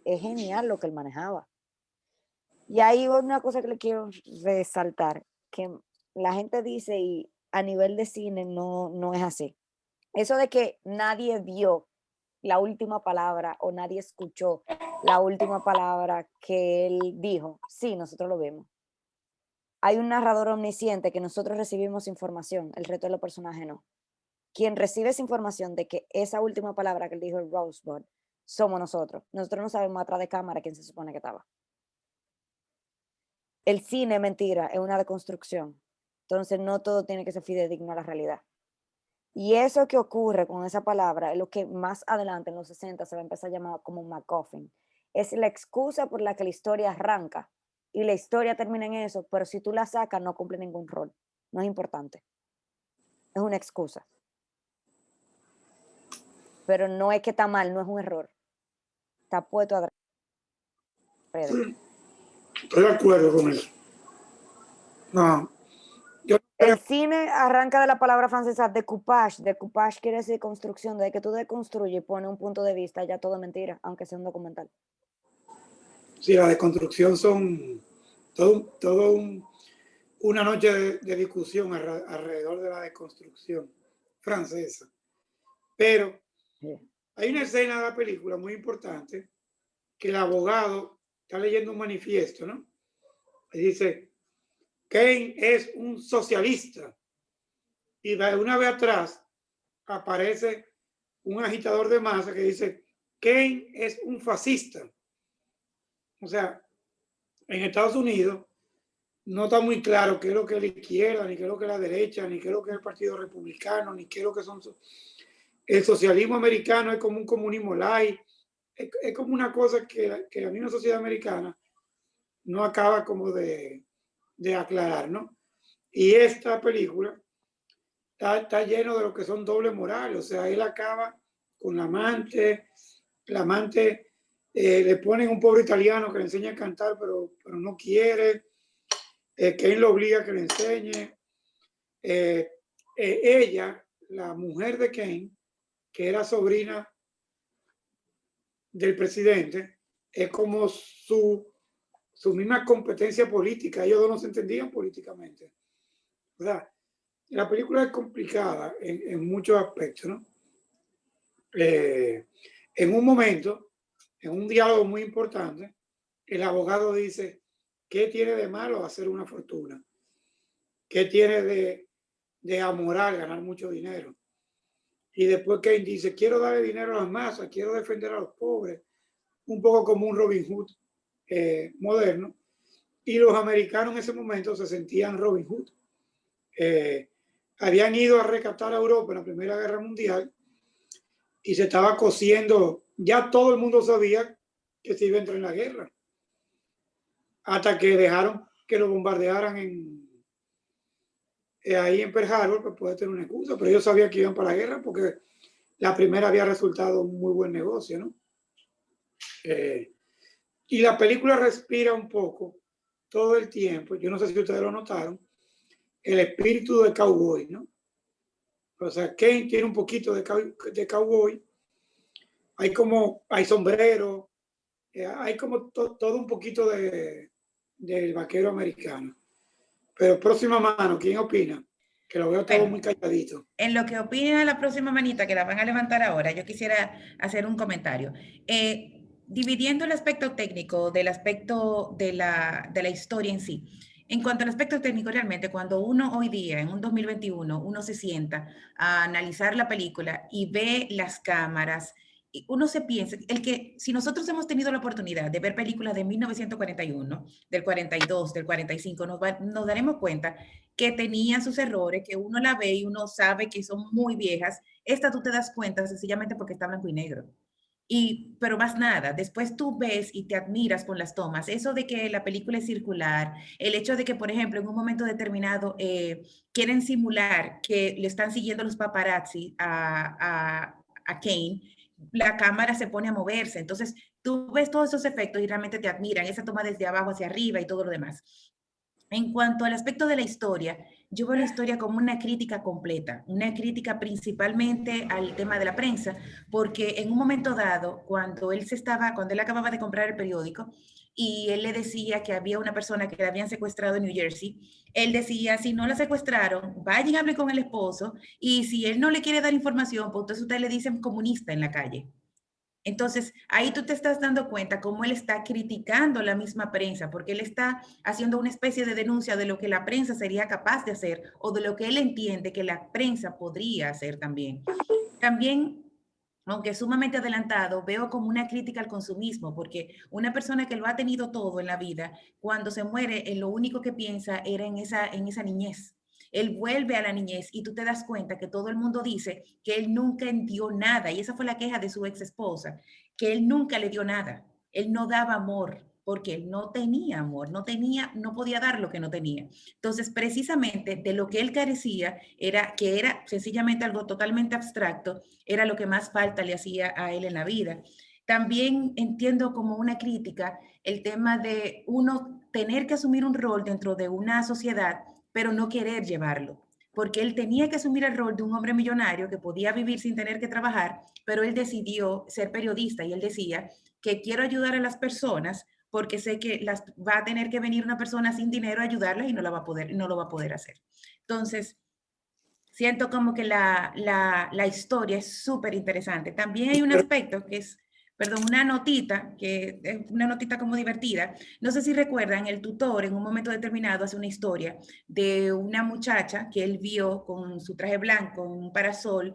Es genial lo que él manejaba. Y hay una cosa que le quiero resaltar, que la gente dice y a nivel de cine no es así. Eso de que nadie vio la última palabra o nadie escuchó la última palabra que él dijo, sí, nosotros lo vemos. Hay un narrador omnisciente que nosotros recibimos información, el resto de los personajes no. Quien recibe esa información de que esa última palabra que él dijo el Rosebud somos nosotros. Nosotros no sabemos atrás de cámara quién se supone que estaba. el cine, mentira, es una deconstrucción. Entonces no todo tiene que ser fidedigno a la realidad. Y eso que ocurre con esa palabra es lo que más adelante en los 60 se va a empezar a llamar como MacGuffin. Es la excusa por la que la historia arranca y la historia termina en eso, pero si tú la sacas no cumple ningún rol. No es importante. Es una excusa. Pero no es que está mal, no es un error. Está puesto a... Estoy de acuerdo con eso. No, yo El cine arranca de la palabra francesa découpage. Découpage quiere decir construcción. Desde que tú deconstruyes y pones un punto de vista, ya todo es mentira, aunque sea un documental. sí, la deconstrucción son una noche de discusión alrededor de la deconstrucción francesa. Pero Sí. hay una escena de la película muy importante que el abogado está leyendo un manifiesto, ¿no? Y dice, Kane es un socialista. Y de una vez atrás aparece un agitador de masa que dice, Kane es un fascista. O sea, en Estados Unidos no está muy claro qué es lo que es la izquierda, ni qué es lo que es la derecha, ni qué es lo que es el Partido Republicano, ni qué es lo que son... El socialismo americano es como un comunismo light, es como una cosa que la misma sociedad americana no acaba como de aclarar, ¿no? Y esta película está lleno de lo que son doble moral, o sea, él acaba con la amante le ponen un pobre italiano que le enseña a cantar, pero no quiere, Kane lo obliga a que le enseñe. Ella, la mujer de Kane, que era sobrina del presidente, es como su misma competencia política. Ellos dos no se entendían políticamente. O sea, la película es complicada en muchos aspectos, ¿no? En un momento, en un diálogo muy importante, el abogado dice, ¿qué tiene de malo hacer una fortuna? ¿Qué tiene de amoral ganar mucho dinero? Y después Kane dice, quiero darle dinero a las masas, quiero defender a los pobres, un poco como un Robin Hood moderno. Y los americanos en ese momento se sentían Robin Hood. Habían ido a rescatar a Europa en la Primera Guerra Mundial y se estaba cosiendo, ya todo el mundo sabía que se iba a entrar en la guerra, hasta que dejaron que lo bombardearan ahí en Pearl Harbor, pues puede tener una excusa, pero ellos sabían que iban para la guerra porque la primera había resultado un muy buen negocio, ¿no? Y la película respira un poco todo el tiempo, yo no sé si ustedes lo notaron, el espíritu de cowboy, ¿no? O sea, Kane tiene un poquito de cowboy, hay sombrero, hay como todo un poquito del vaquero americano. Pero próxima mano, ¿quién opina? Que lo veo todo Bueno, muy calladito. En lo que opina la próxima manita, que la van a levantar ahora, yo quisiera hacer un comentario. Dividiendo el aspecto técnico del aspecto de la historia en sí. En cuanto al aspecto técnico, realmente, cuando uno hoy día, en un 2021, uno se sienta a analizar la película y ve las cámaras, y uno se piensa, si nosotros hemos tenido la oportunidad de ver películas de 1941, del 42, del 45, nos daremos cuenta que tenían sus errores, que uno la ve y uno sabe que son muy viejas. Esta tú te das cuenta sencillamente porque está blanco y negro. Pero más nada, después tú ves y te admiras con las tomas. Eso de que la película es circular, el hecho de que, por ejemplo, en un momento determinado quieren simular que le están siguiendo los paparazzi a Kane, la cámara se pone a moverse. Entonces, tú ves todos esos efectos y realmente te admiran, esa toma desde abajo hacia arriba y todo lo demás. En cuanto al aspecto de la historia, yo veo la historia como una crítica completa, una crítica principalmente al tema de la prensa, porque en un momento dado, cuando él acababa de comprar el periódico y él le decía que había una persona que la habían secuestrado en New Jersey, él decía, si no la secuestraron, vayan a hablar con el esposo y si él no le quiere dar información, pues entonces ustedes le dicen comunista en la calle. Entonces, ahí tú te estás dando cuenta cómo él está criticando la misma prensa, porque él está haciendo una especie de denuncia de lo que la prensa sería capaz de hacer o de lo que él entiende que la prensa podría hacer también. También aunque sumamente adelantado, veo como una crítica al consumismo, porque una persona que lo ha tenido todo en la vida, cuando se muere, lo único que piensa era en esa niñez. Él vuelve a la niñez y tú te das cuenta que todo el mundo dice que él nunca dio nada, y esa fue la queja de su ex esposa, que él nunca le dio nada, él no daba amor, porque él no tenía amor, no podía dar lo que no tenía. Entonces, precisamente de lo que él carecía que era sencillamente algo totalmente abstracto, era lo que más falta le hacía a él en la vida. También entiendo como una crítica el tema de uno tener que asumir un rol dentro de una sociedad, pero no querer llevarlo, porque él tenía que asumir el rol de un hombre millonario que podía vivir sin tener que trabajar, pero él decidió ser periodista y él decía que quiero ayudar a las personas porque sé que va a tener que venir una persona sin dinero a ayudarlas y no lo va a poder hacer. Entonces, siento como que la historia es súper interesante. También hay un aspecto que es, perdón, una notita como divertida. No sé si recuerdan, el tutor en un momento determinado hace una historia de una muchacha que él vio con su traje blanco, un parasol,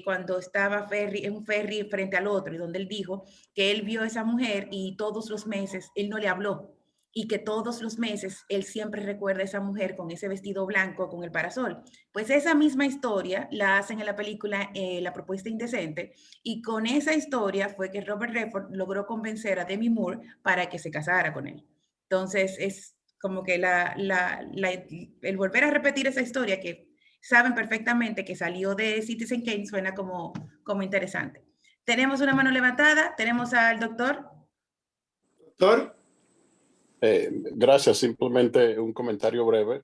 cuando estaba en un ferry frente al otro, y donde él dijo que él vio a esa mujer y todos los meses él no le habló, y que todos los meses él siempre recuerda a esa mujer con ese vestido blanco, con el parasol. Pues esa misma historia la hacen en la película La Propuesta Indecente, y con esa historia fue que Robert Redford logró convencer a Demi Moore para que se casara con él. Entonces es como que el volver a repetir esa historia que saben perfectamente que salió de Citizen Kane suena como interesante. Tenemos una mano levantada, tenemos al doctor. Doctor. Gracias, simplemente un comentario breve,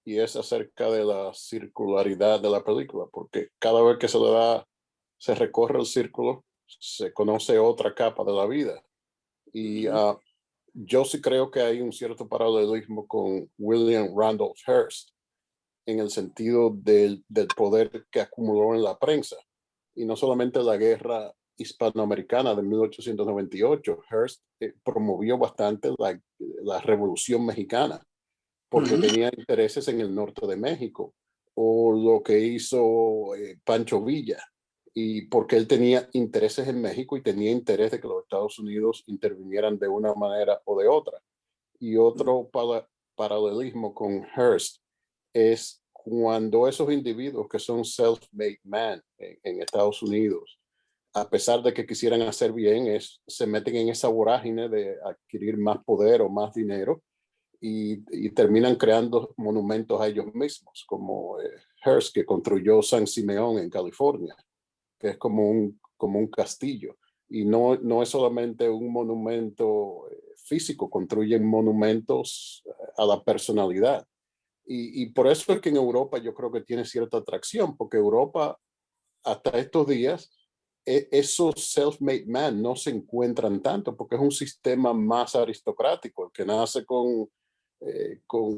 y es acerca de la circularidad de la película, porque cada vez que se recorre el círculo, se conoce otra capa de la vida. Y yo sí creo que hay un cierto paralelismo con William Randolph Hearst, en el sentido del poder que acumuló en la prensa. Y no solamente la guerra hispanoamericana de 1898, Hearst promovió bastante la Revolución Mexicana, porque tenía intereses en el norte de México, o lo que hizo Pancho Villa, y porque él tenía intereses en México y tenía interés de que los Estados Unidos intervinieran de una manera o de otra. Y otro paralelismo con Hearst es cuando esos individuos que son self-made man en Estados Unidos, a pesar de que quisieran hacer bien, se meten en esa vorágine de adquirir más poder o más dinero, y terminan creando monumentos a ellos mismos, como Hearst, que construyó San Simeón en California, que es como un castillo. Y no es solamente un monumento físico, construyen monumentos a la personalidad. Y por eso es que en Europa yo creo que tiene cierta atracción, porque Europa hasta estos días, esos self-made man no se encuentran tanto, porque es un sistema más aristocrático. El que nace con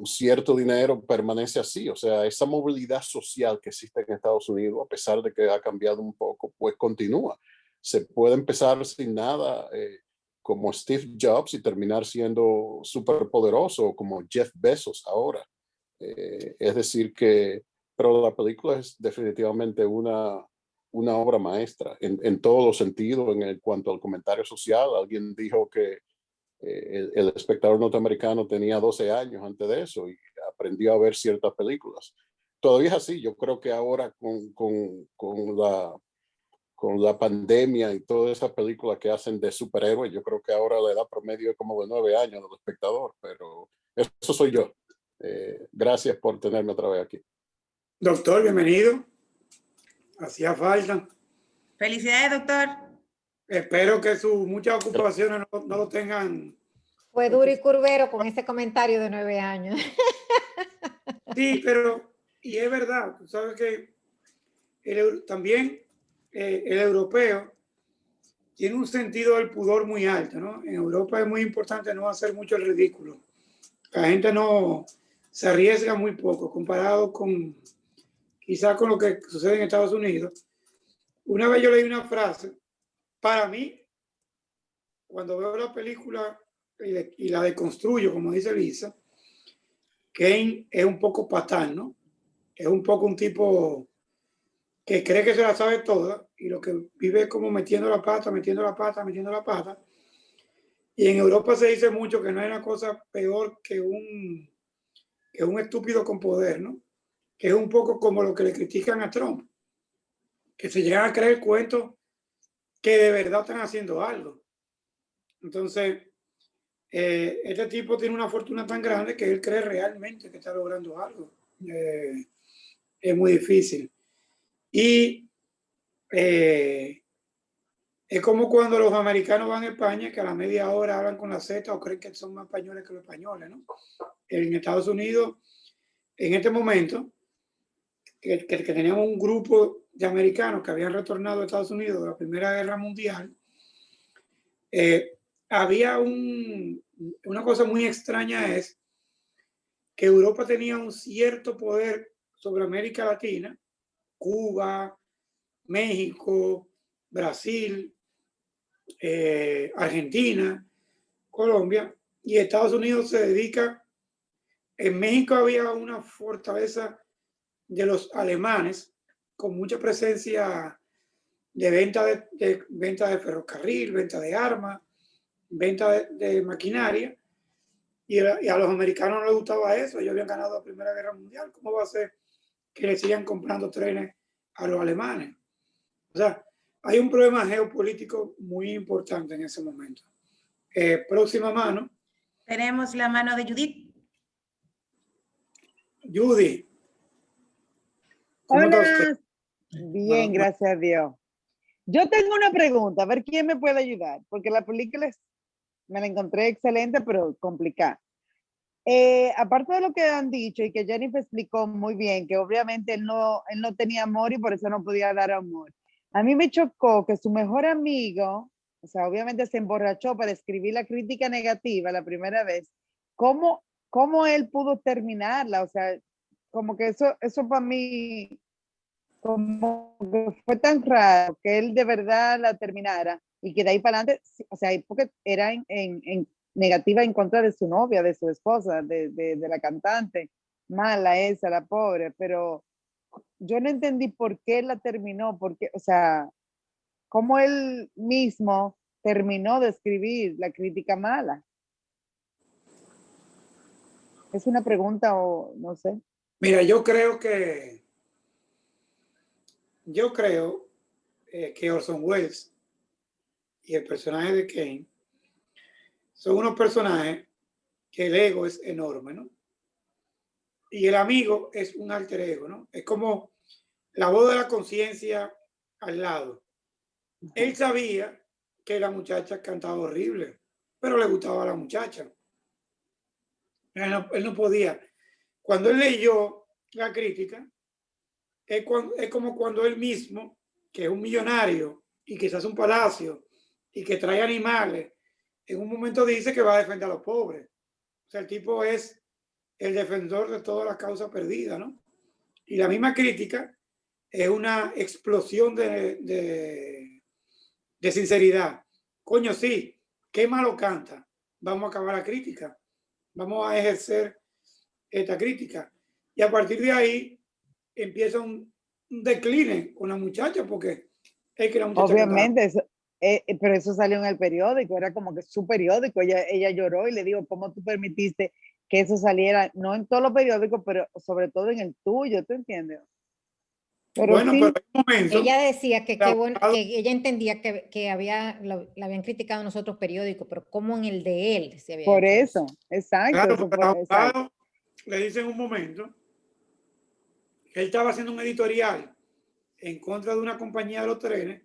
cierto dinero permanece así. O sea, esa movilidad social que existe en Estados Unidos, a pesar de que ha cambiado un poco, pues continúa. Se puede empezar sin nada, como Steve Jobs, y terminar siendo súper poderoso, como Jeff Bezos ahora. Es decir pero la película es definitivamente una obra maestra en todos los sentidos. En cuanto al comentario social, alguien dijo que el espectador norteamericano tenía 12 años antes de eso y aprendió a ver ciertas películas. Todavía es así. Yo creo que ahora con la pandemia y todas esas películas que hacen de superhéroes, yo creo que ahora la edad promedio es como de 9 años del espectador, pero eso soy yo. Gracias por tenerme otra vez aquí. Doctor, bienvenido. Hacía falta. Felicidades, doctor. Espero que sus muchas ocupaciones no lo tengan. Fue duro y curvero con ese comentario de 9 años. Sí, y es verdad, tú sabes que también el europeo tiene un sentido del pudor muy alto, ¿no? En Europa es muy importante no hacer mucho el ridículo. La gente no se arriesga muy poco comparado quizás con lo que sucede en Estados Unidos. Una vez yo leí una frase, para mí, cuando veo la película y la deconstruyo, como dice Lisa, Kane es un poco patán, ¿no? Es un poco un tipo que cree que se la sabe toda y lo que vive es como metiendo la pata, metiendo la pata, metiendo la pata. Y en Europa se dice mucho que no hay una cosa peor que un estúpido con poder, ¿no? Que es un poco como lo que le critican a Trump, que se llegan a creer cuentos que de verdad están haciendo algo. Entonces, este tipo tiene una fortuna tan grande que él cree realmente que está logrando algo. Es muy difícil. Y es como cuando los americanos van a España, que a la media hora hablan con la Z o creen que son más españoles que los españoles, ¿no? En Estados Unidos, en este momento, que teníamos un grupo de americanos que habían retornado a Estados Unidos de la Primera Guerra Mundial, había una cosa muy extraña, es que Europa tenía un cierto poder sobre América Latina, Cuba, México, Brasil, Argentina, Colombia, y Estados Unidos se dedica. En México había una fortaleza de los alemanes con mucha presencia de venta de ferrocarril, venta de armas, venta de maquinaria, y a los americanos no les gustaba eso. Ellos habían ganado la Primera Guerra Mundial. ¿Cómo va a ser que le sigan comprando trenes a los alemanes? O sea, hay un problema geopolítico muy importante en ese momento. Próxima mano. Tenemos la mano de Judith. Judy. ¿Cómo está usted? Hola. Bien, gracias a Dios. Yo tengo una pregunta, a ver quién me puede ayudar, porque la película me la encontré excelente, pero complicada. Aparte de lo que han dicho y que Jennifer explicó muy bien, que obviamente él no tenía amor y por eso no podía dar amor. A mí me chocó que su mejor amigo, o sea, obviamente se emborrachó para escribir la crítica negativa la primera vez. ¿Cómo él pudo terminarla? O sea, como que eso para mí, como que fue tan raro que él de verdad la terminara y que de ahí para adelante, o sea, porque era en negativa en contra de su novia, de su esposa, de la cantante, mala esa, la pobre, pero yo no entendí por qué la terminó, porque, o sea, cómo él mismo terminó de escribir la crítica mala. Es una pregunta o no sé. Mira, yo creo que Orson Welles y el personaje de Kane son unos personajes que el ego es enorme, ¿no? Y el amigo es un alter ego, ¿no? Es como la voz de la conciencia al lado. Él sabía que la muchacha cantaba horrible, pero le gustaba a la muchacha. Él no podía. Cuando él leyó la crítica, es como cuando él mismo, que es un millonario y que se hace un palacio y que trae animales, en un momento dice que va a defender a los pobres. O sea, el tipo es el defensor de toda la causa perdida, ¿no? Y la misma crítica es una explosión de sinceridad. Coño, sí, qué malo canta. Vamos a acabar la crítica. Vamos a ejercer esta crítica. Y a partir de ahí empieza un decline con la muchacha, porque es que la muchacha obviamente eso, pero eso salió en el periódico, era como que su periódico, ella lloró y le dijo, ¿cómo tú permitiste que eso saliera? No en todos los periódicos, pero sobre todo en el tuyo, ¿tú entiendes? Pero bueno, sí, pero hay un momento, ella decía que ella entendía que la habían criticado en los otros periódicos, pero como en el de él se había por hecho eso, exacto. claro, Eso porque fue, el exacto. abogado le dice en un momento que él estaba haciendo un editorial en contra de una compañía de los trenes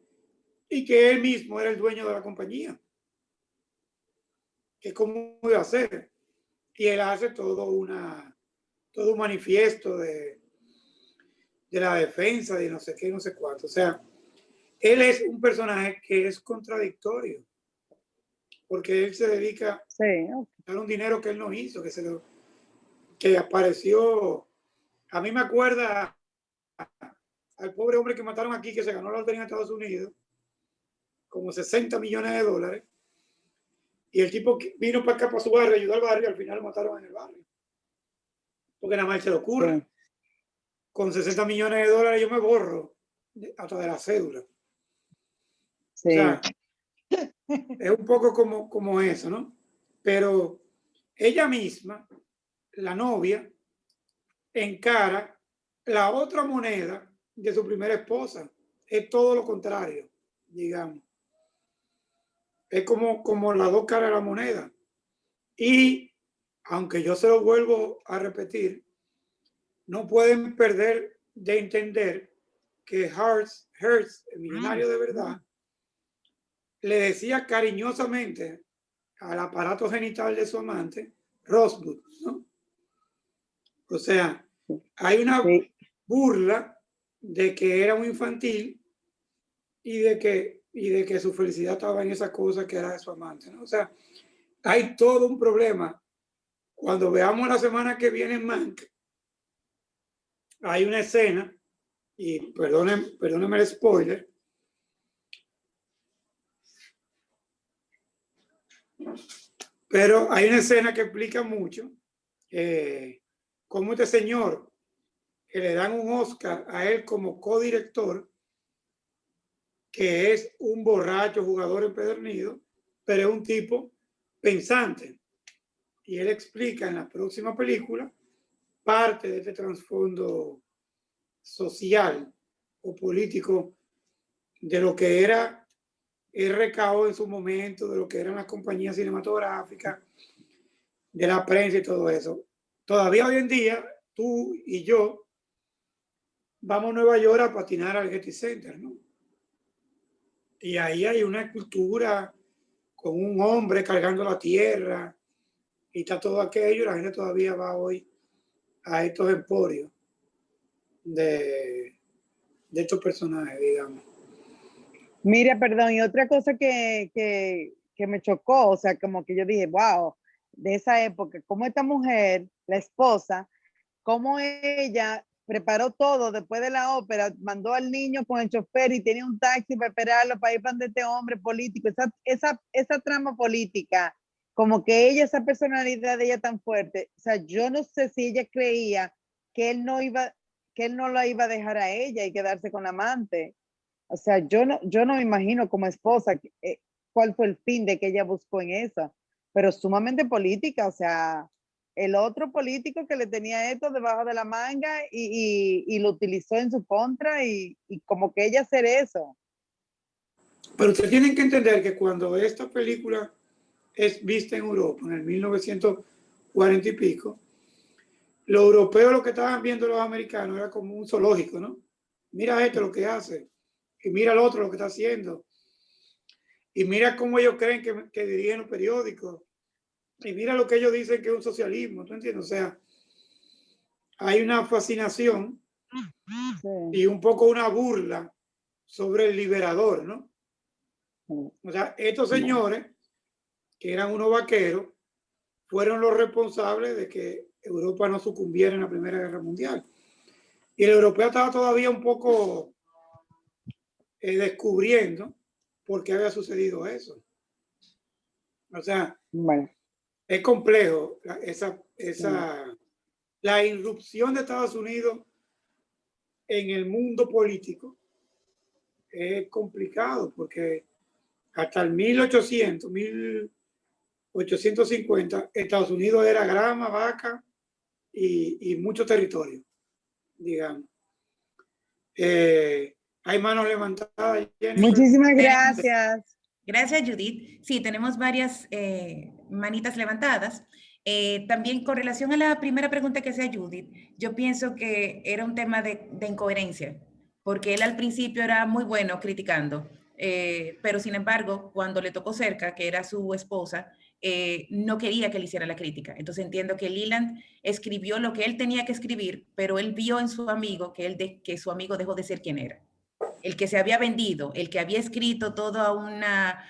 y que él mismo era el dueño de la compañía. Que cómo iba a hacer. Y él hace todo un manifiesto de la defensa de no sé qué, no sé cuánto. O sea, él es un personaje que es contradictorio, porque él se dedica a dar un dinero que él no hizo, que apareció. A mí me acuerda al pobre hombre que mataron aquí, que se ganó la lotería en Estados Unidos, como 60 millones de dólares, y el tipo vino para acá, para su barrio, ayudó al barrio, y al final lo mataron en el barrio. Porque nada más se le ocurre. Sí. Con 60 millones de dólares yo me borro hasta de la cédula. Sí. O sea, es un poco como eso, ¿no? Pero ella misma, la novia, encara la otra moneda de su primera esposa. Es todo lo contrario, digamos. Es como las dos caras de la moneda. Y aunque yo se lo vuelvo a repetir, no pueden perder de entender que Hearst, el millonario de verdad, le decía cariñosamente al aparato genital de su amante, Rosebud, ¿no? O sea, hay una burla de que era un infantil y de que su felicidad estaba en esa cosa que era de su amante, ¿no? O sea, hay todo un problema. Cuando veamos la semana que viene en Mank, hay una escena, y perdónenme el spoiler, pero hay una escena que explica mucho cómo este señor, que le dan un Oscar a él como codirector, que es un borracho jugador empedernido, pero es un tipo pensante. Y él explica en la próxima película parte de este trasfondo social o político de lo que era RKO en su momento, de lo que eran las compañías cinematográficas, de la prensa y todo eso. Todavía hoy en día, tú y yo vamos a Nueva York a patinar al Getty Center, ¿no? Y ahí hay una escultura con un hombre cargando la tierra y está todo aquello. La gente todavía va hoy a estos emporios de estos personajes, digamos. Mira, perdón, y otra cosa que me chocó, o sea, como que yo dije, wow, de esa época, como esta mujer, la esposa, como ella preparó todo después de la ópera, mandó al niño con el chofer y tenía un taxi para esperarlo para ir para donde este hombre político, esa trama política, como que ella, esa personalidad de ella tan fuerte, o sea, yo no sé si ella creía que él no la iba a dejar a ella y quedarse con la amante. O sea, yo no me imagino como esposa cuál fue el fin de que ella buscó en eso, pero sumamente política, o sea, el otro político que le tenía esto debajo de la manga y lo utilizó en su contra y como que ella hacer eso. Pero ustedes tienen que entender que cuando esta película es vista en Europa, en el 1940 y pico, los europeos lo que estaban viendo los americanos era como un zoológico, ¿no? Mira esto lo que hace, y mira el otro lo que está haciendo, y mira cómo ellos creen que dirigen los periódicos, y mira lo que ellos dicen que es un socialismo, ¿tú entiendes? O sea, hay una fascinación y un poco una burla sobre el liberador, ¿no? O sea, estos señores, que eran unos vaqueros, fueron los responsables de que Europa no sucumbiera en la Primera Guerra Mundial. Y el europeo estaba todavía un poco descubriendo por qué había sucedido eso. O sea, bueno, es complejo la irrupción de Estados Unidos en el mundo político. Es complicado porque hasta el 1850 Estados Unidos era grama, vaca y mucho territorio, digamos. Hay manos levantadas. Jennifer. Muchísimas gracias. Gracias, Judith. Sí, tenemos varias manitas levantadas. También con relación a la primera pregunta que hacía Judith, yo pienso que era un tema de incoherencia, porque él al principio era muy bueno criticando, pero sin embargo, cuando le tocó cerca, que era su esposa, no quería que le hiciera la crítica. Entonces entiendo que Leland escribió lo que él tenía que escribir, pero él vio en su amigo que su amigo dejó de ser quien era. El que se había vendido, el que había escrito toda una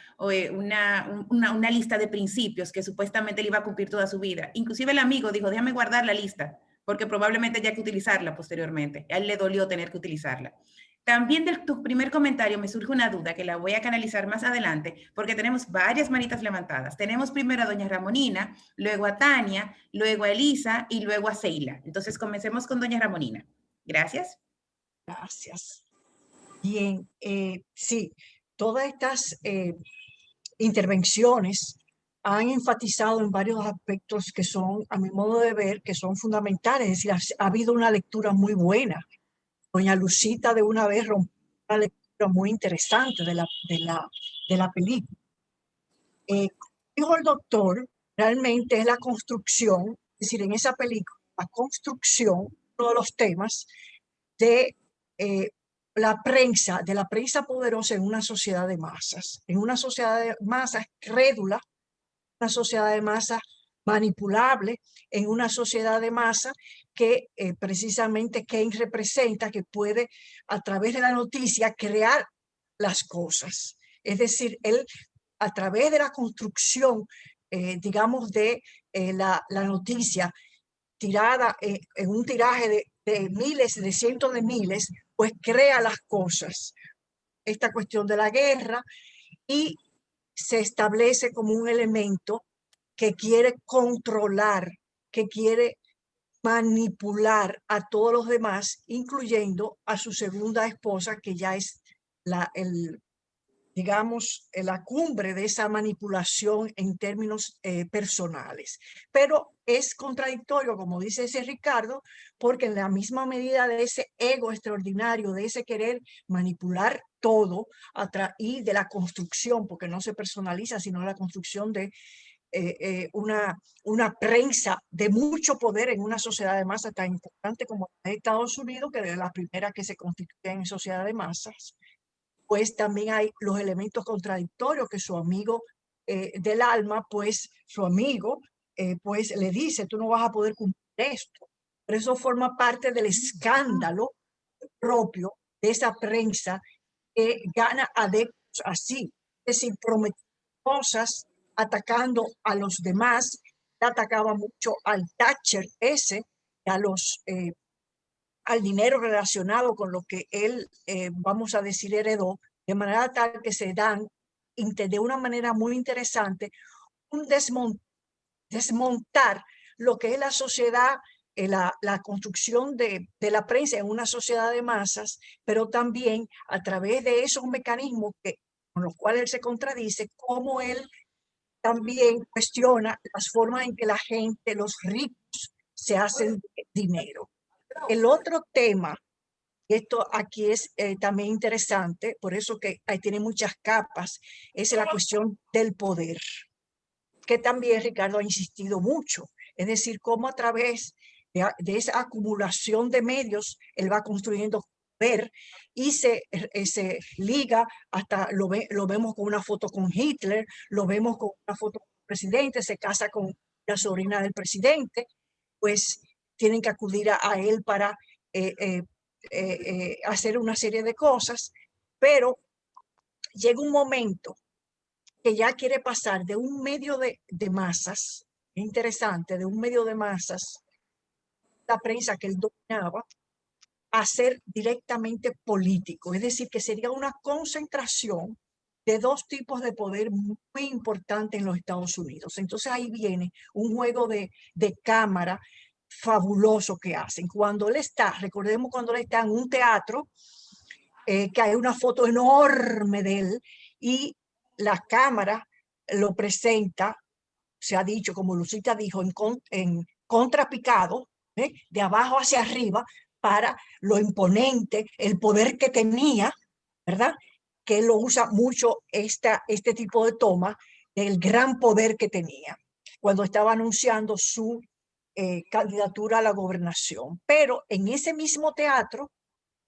lista de principios que supuestamente le iba a cumplir toda su vida. Inclusive el amigo dijo, déjame guardar la lista, porque probablemente haya que utilizarla posteriormente. A él le dolió tener que utilizarla. También de tu primer comentario me surge una duda que la voy a canalizar más adelante, porque tenemos varias manitas levantadas. Tenemos primero a doña Ramonina, luego a Tania, luego a Elisa y luego a Seila. Entonces comencemos con doña Ramonina. Gracias. Gracias. Bien, sí, todas estas intervenciones han enfatizado en varios aspectos que son, a mi modo de ver, que son fundamentales. Es decir, ha habido una lectura muy buena. Doña Lucita de una vez rompió una lectura muy interesante de la película. Dijo el doctor, realmente es la construcción, es decir, en esa película, la construcción, uno de los temas de la prensa poderosa en una sociedad de masas, en una sociedad de masas crédula, una sociedad de masas manipulable, en una sociedad de masa que precisamente Keynes representa, que puede a través de la noticia crear las cosas. Es decir, él a través de la construcción, digamos, de la noticia tirada en un tiraje de miles, de cientos de miles, pues crea las cosas. Esta cuestión de la guerra, y se establece como un elemento que quiere controlar, que quiere manipular a todos los demás, incluyendo a su segunda esposa, que ya es digamos, la cumbre de esa manipulación en términos personales. Pero es contradictorio, como dice ese Ricardo, porque en la misma medida de ese ego extraordinario, de ese querer manipular todo, y de la construcción, porque no se personaliza, sino la construcción de una prensa de mucho poder en una sociedad de masas tan importante como Estados Unidos, que es la primera que se constituye en sociedad de masas, pues también hay los elementos contradictorios que su amigo del alma, pues su amigo, pues le dice, tú no vas a poder cumplir esto. Pero eso forma parte del escándalo propio de esa prensa que gana adeptos así, es decir, prometiendo cosas, atacando a los demás. Atacaba mucho al Thatcher ese, a los al dinero relacionado con lo que él, vamos a decir, heredó, de manera tal que se dan de una manera muy interesante un desmontar lo que es la sociedad, la construcción de la prensa en una sociedad de masas, pero también a través de esos mecanismos con los cuales él se contradice, cómo él también cuestiona las formas en que la gente, los ricos, se hacen dinero. El otro tema, y esto aquí es también interesante, por eso que ahí tiene muchas capas, es la cuestión del poder, que también Ricardo ha insistido mucho. Es decir, cómo a través de esa acumulación de medios él va construyendo poder y se liga hasta, lo vemos con una foto con Hitler, lo vemos con una foto con el presidente, se casa con la sobrina del presidente, pues tienen que acudir a él para hacer una serie de cosas, pero llega un momento que ya quiere pasar de un medio de masas, interesante, de un medio de masas, la prensa que él dominaba, a ser directamente político, es decir, que sería una concentración de dos tipos de poder muy importantes en los Estados Unidos. Entonces ahí viene un juego de cámara fabuloso que hacen. Cuando él está, recordemos cuando él está en un teatro, que hay una foto enorme de él y la cámara lo presenta, se ha dicho, como Lucita dijo, en contrapicado, de abajo hacia arriba, para lo imponente, el poder que tenía, ¿verdad? Que él lo usa mucho este tipo de toma, el gran poder que tenía cuando estaba anunciando su candidatura a la gobernación. Pero en ese mismo teatro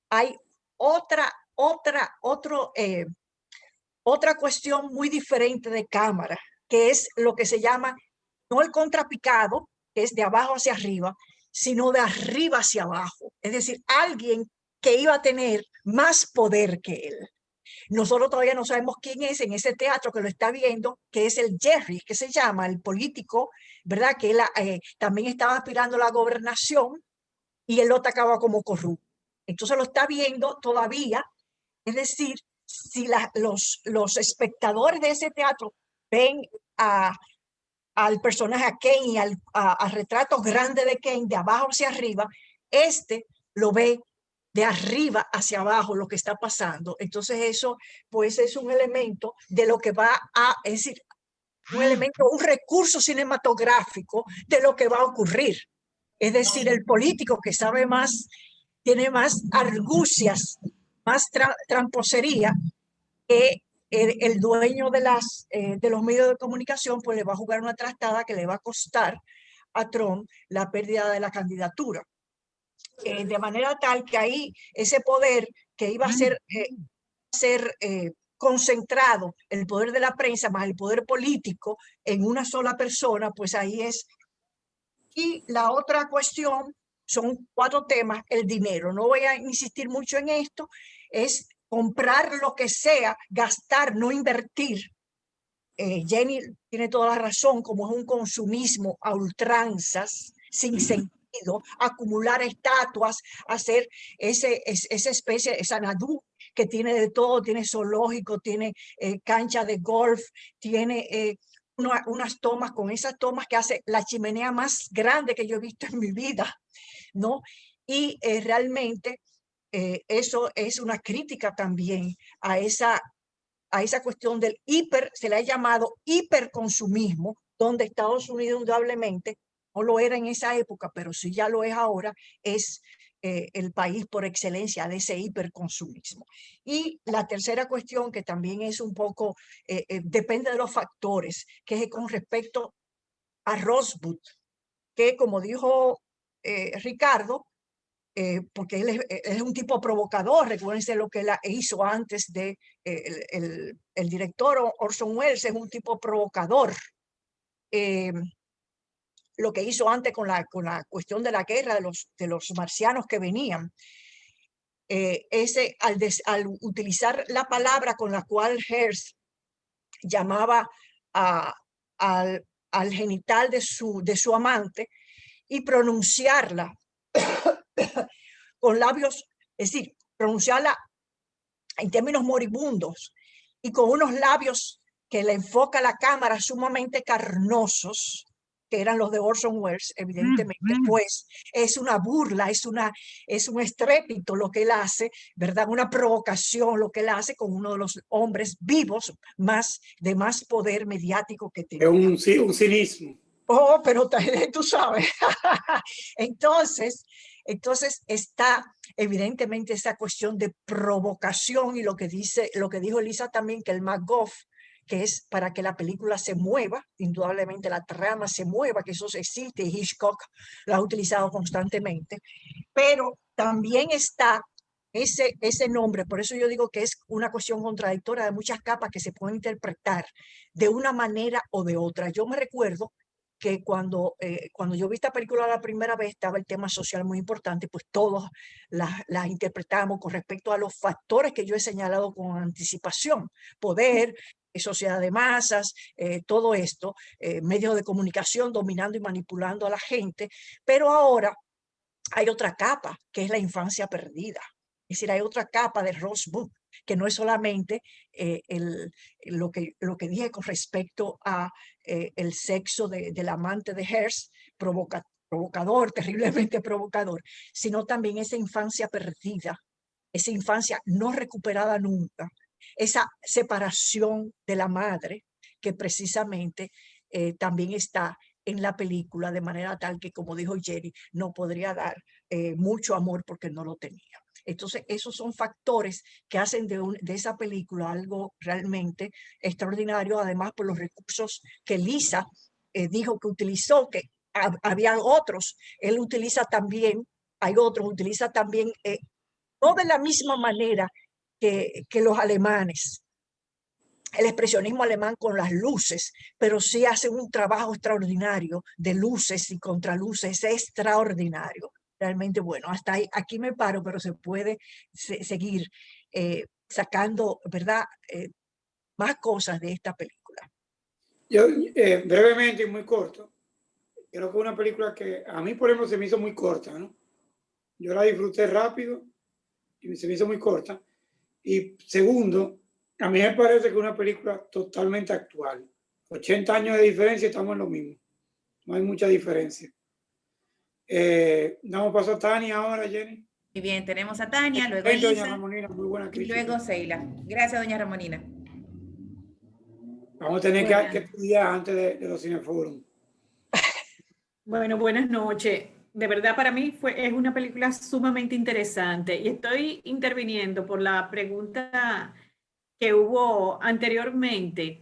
hay otra cuestión muy diferente de cámara, que es lo que se llama, no el contrapicado, que es de abajo hacia arriba, sino de arriba hacia abajo. Es decir, alguien que iba a tener más poder que él. Nosotros todavía no sabemos quién es en ese teatro que lo está viendo, que es el Jerry, que se llama el político, ¿verdad? Que él también estaba aspirando a la gobernación y él lo atacaba como corrupto. Entonces lo está viendo todavía. Es decir, si los espectadores de ese teatro ven al personaje, a Kane, y al retrato grande de Kane de abajo hacia arriba, lo ve de arriba hacia abajo lo que está pasando. Entonces eso pues es un elemento de lo que va a, es decir, un elemento, un recurso cinematográfico de lo que va a ocurrir. Es decir, el político que sabe más, tiene más argucias, más tramposería que el dueño de los medios de comunicación, pues le va a jugar una trastada que le va a costar a Trump la pérdida de la candidatura. De manera tal que ahí ese poder que iba a ser concentrado, el poder de la prensa más el poder político en una sola persona, pues ahí es. Y la otra cuestión son 4 temas: el dinero. No voy a insistir mucho en esto, es comprar lo que sea, gastar, no invertir. Jenny tiene toda la razón, como es un consumismo a ultranzas, sin sentido, acumular estatuas, hacer esa especie, esa Nadú, que tiene de todo, tiene zoológico, tiene cancha de golf, tiene unas tomas, con esas tomas que hace la chimenea más grande que yo he visto en mi vida, ¿no? Y realmente eso es una crítica también a esa cuestión del se le ha llamado hiperconsumismo, donde Estados Unidos indudablemente, no lo era en esa época, pero sí ya lo es ahora, es el país por excelencia de ese hiperconsumismo. Y la tercera cuestión, que también es un poco, depende de los factores, que es con respecto a Rosebud, que como dijo Ricardo, porque él es un tipo provocador. Recuérdense lo que él hizo antes de el director Orson Welles, es un tipo provocador. Lo que hizo antes con la cuestión de la guerra de los marcianos que venían, al utilizar la palabra con la cual Hearst llamaba al genital de su amante y pronunciarla con labios, es decir, pronunciarla en términos moribundos y con unos labios que le enfoca la cámara sumamente carnosos, que eran los de Orson Welles, evidentemente, pues es una burla, es un estrépito lo que él hace, ¿verdad? Una provocación lo que él hace con uno de los hombres vivos de más poder mediático que tenía. Es un cinismo. Oh, pero tú sabes. Entonces está evidentemente esa cuestión de provocación y lo que dijo Elisa también, que el MacGuff, que es para que la película se mueva, indudablemente la trama se mueva, que eso existe, y Hitchcock lo ha utilizado constantemente, pero también está ese nombre. Por eso yo digo que es una cuestión contradictoria de muchas capas que se pueden interpretar de una manera o de otra. Yo me recuerdo que cuando yo vi esta película la primera vez, estaba el tema social muy importante, pues todos la interpretamos con respecto a los factores que yo he señalado con anticipación: poder, sociedad de masas, todo esto, medios de comunicación dominando y manipulando a la gente. Pero ahora hay otra capa, que es la infancia perdida. Es decir, hay otra capa de Rosebud, que no es solamente lo que dije con respecto a el sexo del amante de Hearst, provocador, terriblemente provocador, sino también esa infancia perdida, esa infancia no recuperada nunca, esa separación de la madre, que precisamente también está en la película, de manera tal que, como dijo Jerry, no podría dar mucho amor porque no lo tenía. Entonces, esos son factores que hacen de esa película algo realmente extraordinario, además por los recursos que Lisa dijo que utilizó, que había otros. Él utiliza también, hay otros, utiliza también, no de la misma manera que los alemanes, el expresionismo alemán con las luces, pero sí hace un trabajo extraordinario de luces y contraluces, es extraordinario. Realmente, bueno, hasta ahí, aquí me paro, pero se puede seguir sacando, ¿verdad? Más cosas de esta película. Yo, brevemente y muy corto, creo que es una película que a mí, por ejemplo, se me hizo muy corta, ¿no? Yo la disfruté rápido y se me hizo muy corta. Y segundo, a mí me parece que es una película totalmente actual. 80 años de diferencia, estamos en lo mismo. No hay mucha diferencia. Damos paso a Tania ahora, Jenny. Muy bien, tenemos a Tania, luego Doña Elisa Ramonina, muy buena y crítica. luego Seila. Gracias, doña Ramonina. Vamos a tener Buenas. que estudiar antes de los cineforos. Bueno, buenas noches. De verdad para mí es una película sumamente interesante y estoy interviniendo por la pregunta que hubo anteriormente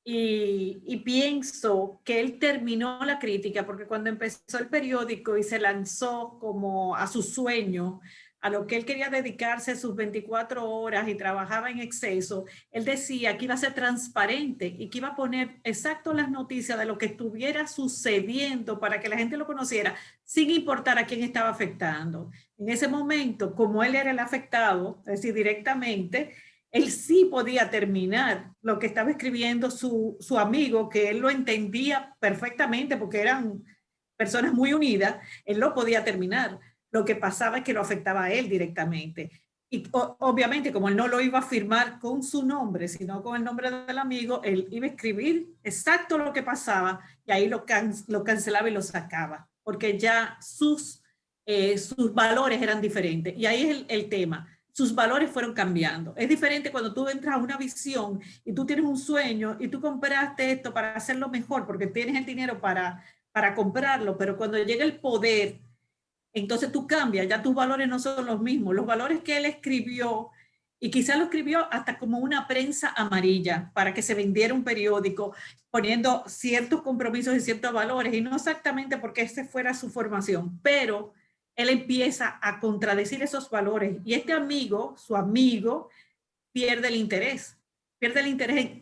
y pienso que él terminó la crítica porque cuando empezó el periódico y se lanzó como a su sueño, a lo que él quería dedicarse sus 24 horas y trabajaba en exceso, él decía que iba a ser transparente y que iba a poner exacto las noticias de lo que estuviera sucediendo para que la gente lo conociera, sin importar a quién estaba afectando. En ese momento, como él era el afectado, es decir, directamente, él sí podía terminar lo que estaba escribiendo su amigo, que él lo entendía perfectamente porque eran personas muy unidas, él lo podía terminar. Lo que pasaba es que lo afectaba a él directamente. Y obviamente, como él no lo iba a firmar con su nombre, sino con el nombre del amigo, él iba a escribir exacto lo que pasaba y ahí lo cancelaba y lo sacaba, porque ya sus valores eran diferentes. Y ahí es el tema. Sus valores fueron cambiando. Es diferente cuando tú entras a una visión y tú tienes un sueño y tú compraste esto para hacerlo mejor porque tienes el dinero para comprarlo, pero cuando llega el poder, entonces tú cambias, ya tus valores no son los mismos. Los valores que él escribió, y quizás lo escribió hasta como una prensa amarilla para que se vendiera un periódico, poniendo ciertos compromisos y ciertos valores, y no exactamente porque esa fuera su formación, pero él empieza a contradecir esos valores y este amigo, su amigo, pierde el interés,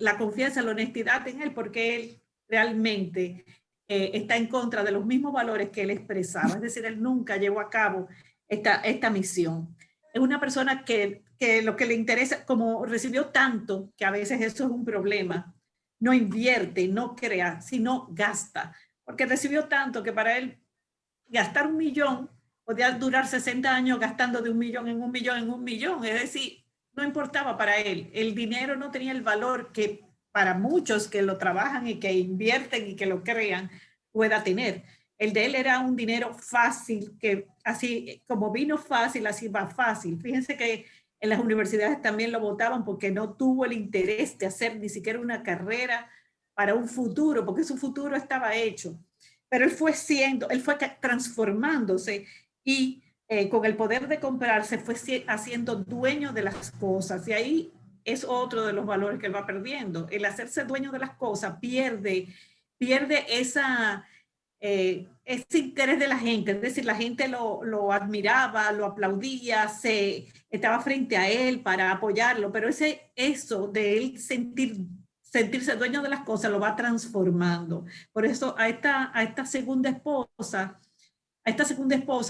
la confianza, la honestidad en él, porque él realmente está en contra de los mismos valores que él expresaba. Es decir, él nunca llevó a cabo esta misión. Es una persona que lo que le interesa, como recibió tanto, que a veces eso es un problema, no invierte, no crea, sino gasta, porque recibió tanto que para él gastar 1 millón podía durar 60 años gastando de 1 millón en 1 millón en 1 millón. Es decir, no importaba para él. El dinero no tenía el valor que para muchos que lo trabajan y que invierten y que lo crean pueda tener. El de él era un dinero fácil, que así como vino fácil, así va fácil. Fíjense que en las universidades también lo votaban porque no tuvo el interés de hacer ni siquiera una carrera para un futuro, porque su futuro estaba hecho. Pero él fue transformándose y con el poder de comprar se fue haciendo dueño de las cosas. Y ahí es otro de los valores que él va perdiendo. El hacerse dueño de las cosas pierde ese interés de la gente. Es decir, la gente lo admiraba, lo aplaudía, estaba frente a él para apoyarlo, pero eso de él sentirse dueño de las cosas lo va transformando. Por eso a esta segunda esposa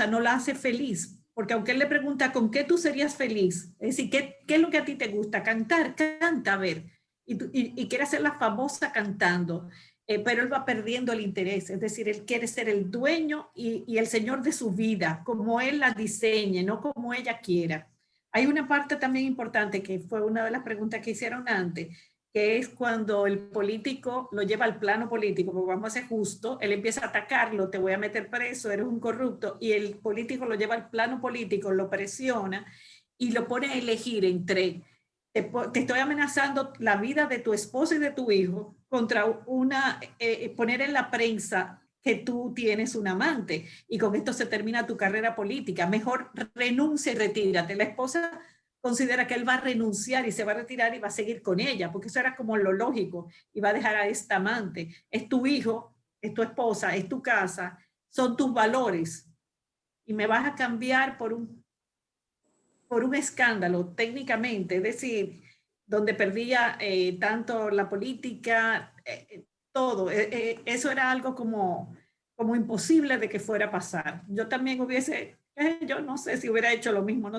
no la hace feliz, porque aunque él le pregunta ¿con qué tú serías feliz? Es decir, ¿qué es lo que a ti te gusta? Cantar, canta, a ver. Y quiere hacerla famosa cantando, pero él va perdiendo el interés. Es decir, él quiere ser el dueño y el señor de su vida, como él la diseñe, no como ella quiera. Hay una parte también importante que fue una de las preguntas que hicieron antes, que es cuando el político lo lleva al plano político, porque vamos a ser justos, él empieza a atacarlo, te voy a meter preso, eres un corrupto, y el político lo lleva al plano político, lo presiona y lo pone a elegir entre, te estoy amenazando la vida de tu esposo y de tu hijo, contra poner en la prensa que tú tienes un amante, y con esto se termina tu carrera política, mejor renuncia y retírate. La esposa considera que él va a renunciar y se va a retirar y va a seguir con ella, porque eso era como lo lógico, y va a dejar a esta amante. Es tu hijo, es tu esposa, es tu casa, son tus valores, y me vas a cambiar por un escándalo técnicamente, es decir, donde perdía tanto la política, todo. Eso era algo como imposible de que fuera a pasar. Yo también yo no sé si hubiera hecho lo mismo,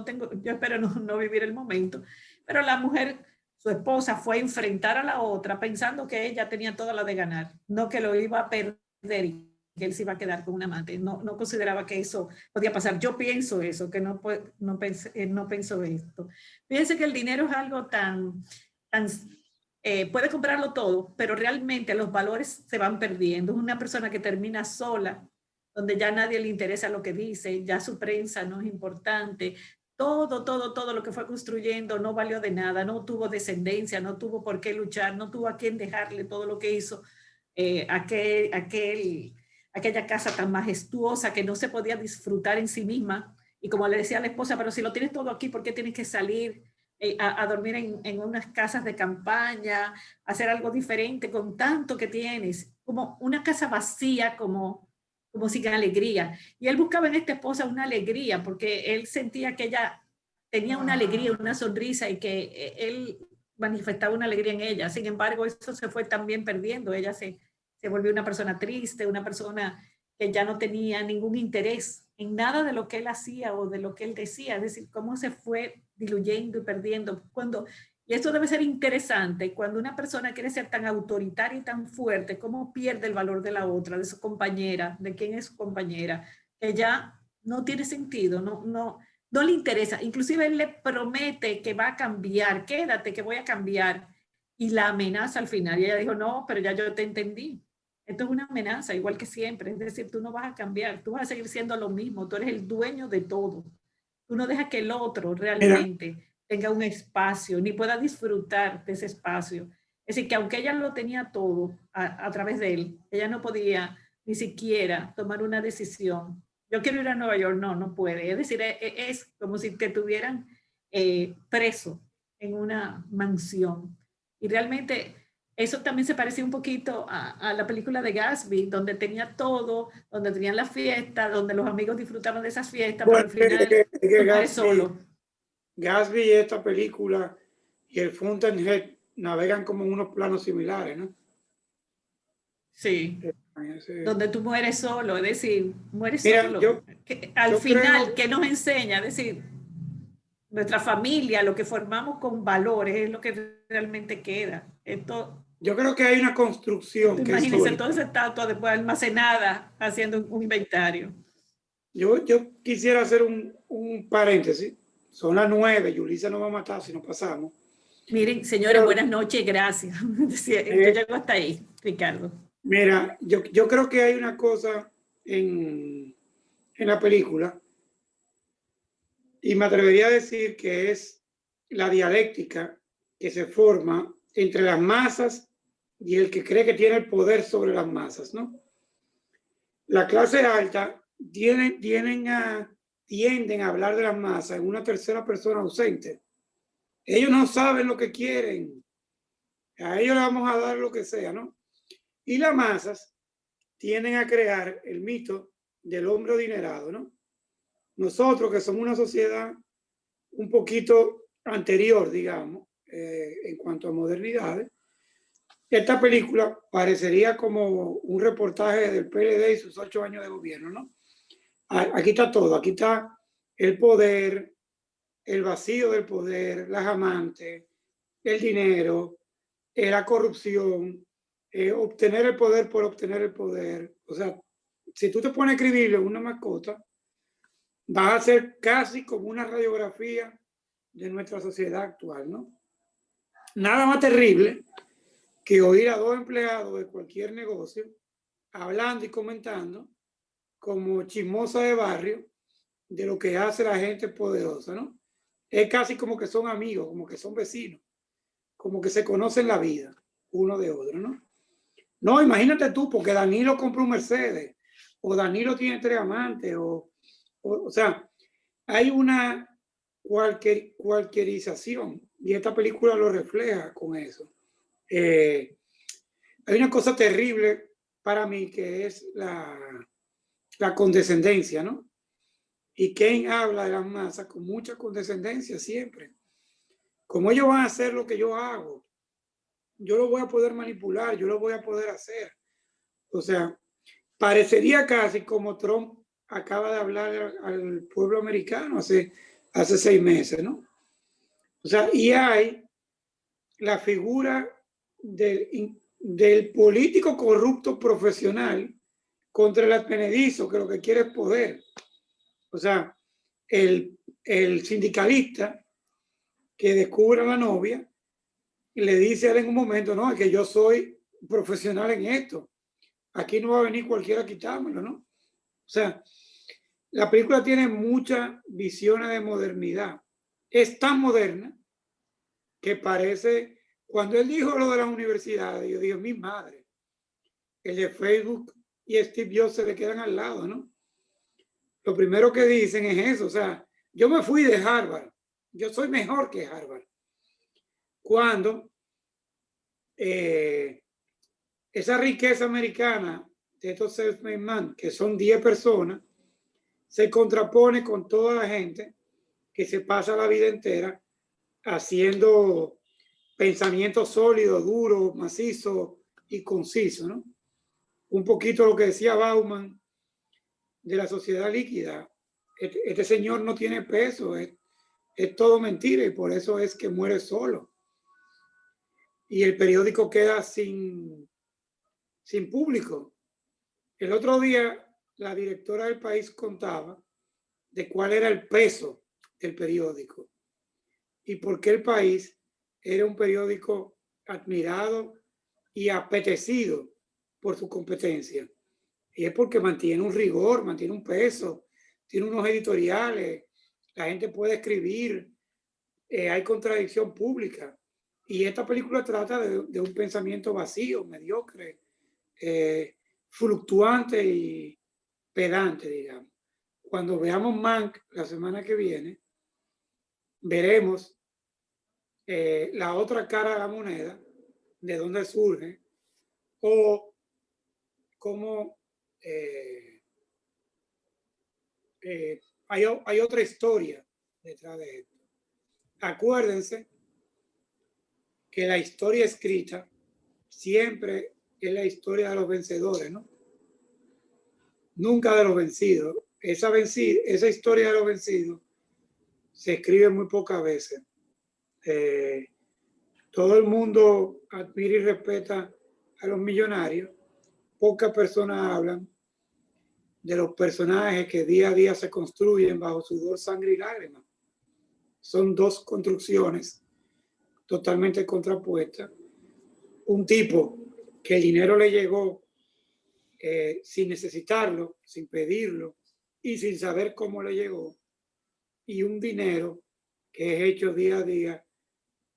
yo espero no vivir el momento, pero la mujer, su esposa, fue a enfrentar a la otra pensando que ella tenía toda la de ganar, no que lo iba a perder y que él se iba a quedar con un amante. No consideraba que eso podía pasar. Yo pienso eso, que no pienso esto. Fíjense que el dinero es algo puede comprarlo todo, pero realmente los valores se van perdiendo. Es una persona que termina sola, donde ya a nadie le interesa lo que dice, ya su prensa no es importante. Todo lo que fue construyendo no valió de nada, no tuvo descendencia, no tuvo por qué luchar, no tuvo a quién dejarle todo lo que hizo, aquella casa tan majestuosa que no se podía disfrutar en sí misma. Y como le decía a la esposa, pero si lo tienes todo aquí, ¿por qué tienes que salir a dormir en unas casas de campaña, hacer algo diferente con tanto que tienes? Como una casa vacía, como sin alegría. Y él buscaba en esta esposa una alegría, porque él sentía que ella tenía una alegría, una sonrisa, y que él manifestaba una alegría en ella. Sin embargo, eso se fue también perdiendo. Ella se volvió una persona triste, una persona que ya no tenía ningún interés en nada de lo que él hacía o de lo que él decía. Es decir, cómo se fue diluyendo y perdiendo. Y esto debe ser interesante, cuando una persona quiere ser tan autoritaria y tan fuerte, cómo pierde el valor de la otra, de su compañera, de quién es su compañera, que ya no tiene sentido, no le interesa. Inclusive él le promete que va a cambiar, quédate que voy a cambiar, y la amenaza al final. Y ella dijo, no, pero ya yo te entendí. Esto es una amenaza, igual que siempre. Es decir, tú no vas a cambiar, tú vas a seguir siendo lo mismo, tú eres el dueño de todo. Tú no dejas que el otro realmente tenga un espacio, ni pueda disfrutar de ese espacio. Es decir, que aunque ella lo tenía todo a través de él, ella no podía ni siquiera tomar una decisión. Yo quiero ir a Nueva York, no puede. Es decir, es como si te tuvieran preso en una mansión. Y realmente eso también se parecía un poquito a la película de Gatsby, donde tenía todo, donde tenían la fiesta, donde los amigos disfrutaban de esas fiestas, bueno, pero al final Gatsby, solo. Gatsby y esta película y el Fountainhead navegan como en unos planos similares, ¿no? Sí. Donde tú mueres solo, es decir, mueres solo. Al final, ¿qué nos enseña? Es decir, nuestra familia, lo que formamos con valores, es lo que realmente queda. Yo creo que hay una construcción. Imagínense toda esa estatua después almacenada haciendo un inventario. Yo quisiera hacer un paréntesis. Son las 9, Yulisa nos va a matar si nos pasamos. Miren, señores, buenas noches, gracias. Yo llego hasta ahí, Ricardo. Mira, yo creo que hay una cosa en la película, y me atrevería a decir que es la dialéctica que se forma entre las masas y el que cree que tiene el poder sobre las masas, ¿no? La clase alta tienden a hablar de las masas en una tercera persona ausente. Ellos no saben lo que quieren. A ellos les vamos a dar lo que sea, ¿no? Y las masas tienden a crear el mito del hombre adinerado, ¿no? Nosotros, que somos una sociedad un poquito anterior, digamos, en cuanto a modernidades, esta película parecería como un reportaje del PLD y sus 8 años de gobierno, ¿no? Aquí está todo, aquí está el poder, el vacío del poder, las amantes, el dinero, la corrupción, obtener el poder por obtener el poder. O sea, si tú te pones a escribirle una mascota, vas a ser casi como una radiografía de nuestra sociedad actual, ¿no? Nada más terrible que oír a 2 empleados de cualquier negocio hablando y comentando como chismosa de barrio de lo que hace la gente poderosa, ¿no? Es casi como que son amigos, como que son vecinos, como que se conocen la vida uno de otro, ¿no? No, imagínate tú, porque Danilo compró un Mercedes, o Danilo tiene 3 amantes, o sea, hay una cualquierización, y esta película lo refleja con eso. Hay una cosa terrible para mí que es la condescendencia, ¿no? Y Kane habla de las masas con mucha condescendencia siempre. Como ellos van a hacer lo que yo hago, yo lo voy a poder manipular, yo lo voy a poder hacer. O sea, parecería casi como Trump acaba de hablar al pueblo americano hace 6 meses, ¿no? O sea, y hay la figura del político corrupto profesional contra el advenedizo que lo que quiere es poder. O sea, el sindicalista que descubre a la novia y le dice a él en un momento, no, es que yo soy profesional en esto. Aquí no va a venir cualquiera a quitármelo, ¿no? O sea, la película tiene muchas visiones de modernidad. Es tan moderna que parece, cuando él dijo lo de las universidades, yo digo, mi madre, el de Facebook y Steve Jobs se le quedan al lado, ¿no? Lo primero que dicen es eso, o sea, yo me fui de Harvard, yo soy mejor que Harvard. Cuando esa riqueza americana de estos self-made man, que son 10 personas, se contrapone con toda la gente que se pasa la vida entera haciendo pensamiento sólido, duro, macizo y conciso, ¿no? Un poquito lo que decía Bauman de la sociedad líquida. Este señor no tiene peso, es todo mentira y por eso es que muere solo. Y el periódico queda sin público. El otro día, la directora del País contaba de cuál era el peso del periódico y por qué el País era un periódico admirado y apetecido por su competencia. Y es porque mantiene un rigor, mantiene un peso, tiene unos editoriales, la gente puede escribir, hay contradicción pública. Y esta película trata de un pensamiento vacío, mediocre, fluctuante y pedante, digamos. Cuando veamos Mank la semana que viene, veremos la otra cara de la moneda, de dónde surge, o cómo hay otra historia detrás de esto. Acuérdense que la historia escrita siempre es la historia de los vencedores, ¿no? Nunca de los vencidos. Esa historia de los vencidos se escribe muy pocas veces. Todo el mundo admira y respeta a los millonarios. Pocas personas hablan de los personajes que día a día se construyen bajo sudor, sangre y lágrimas. Son dos construcciones totalmente contrapuestas. Un tipo que el dinero le llegó sin necesitarlo, sin pedirlo y sin saber cómo le llegó. Y un dinero que es hecho día a día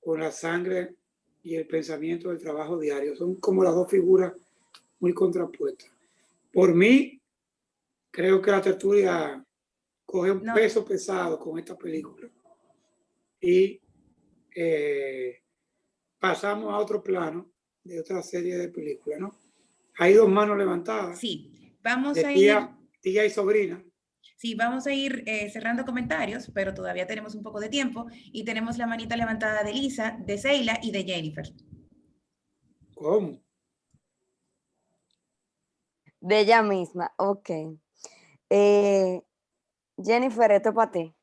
con la sangre y el pensamiento del trabajo diario. Son como las dos figuras muy contrapuestas. Por mí, creo que la tertulia coge un peso pesado con esta película. Y pasamos a otro plano de otra serie de películas, ¿no? Hay dos manos levantadas. Sí, vamos de a ir... Tía y sobrina. Sí, vamos a ir cerrando comentarios, pero todavía tenemos un poco de tiempo y tenemos la manita levantada de Lisa, de Seila y de Jennifer. ¿Cómo? De ella misma, ok. Jennifer, esto es para ti.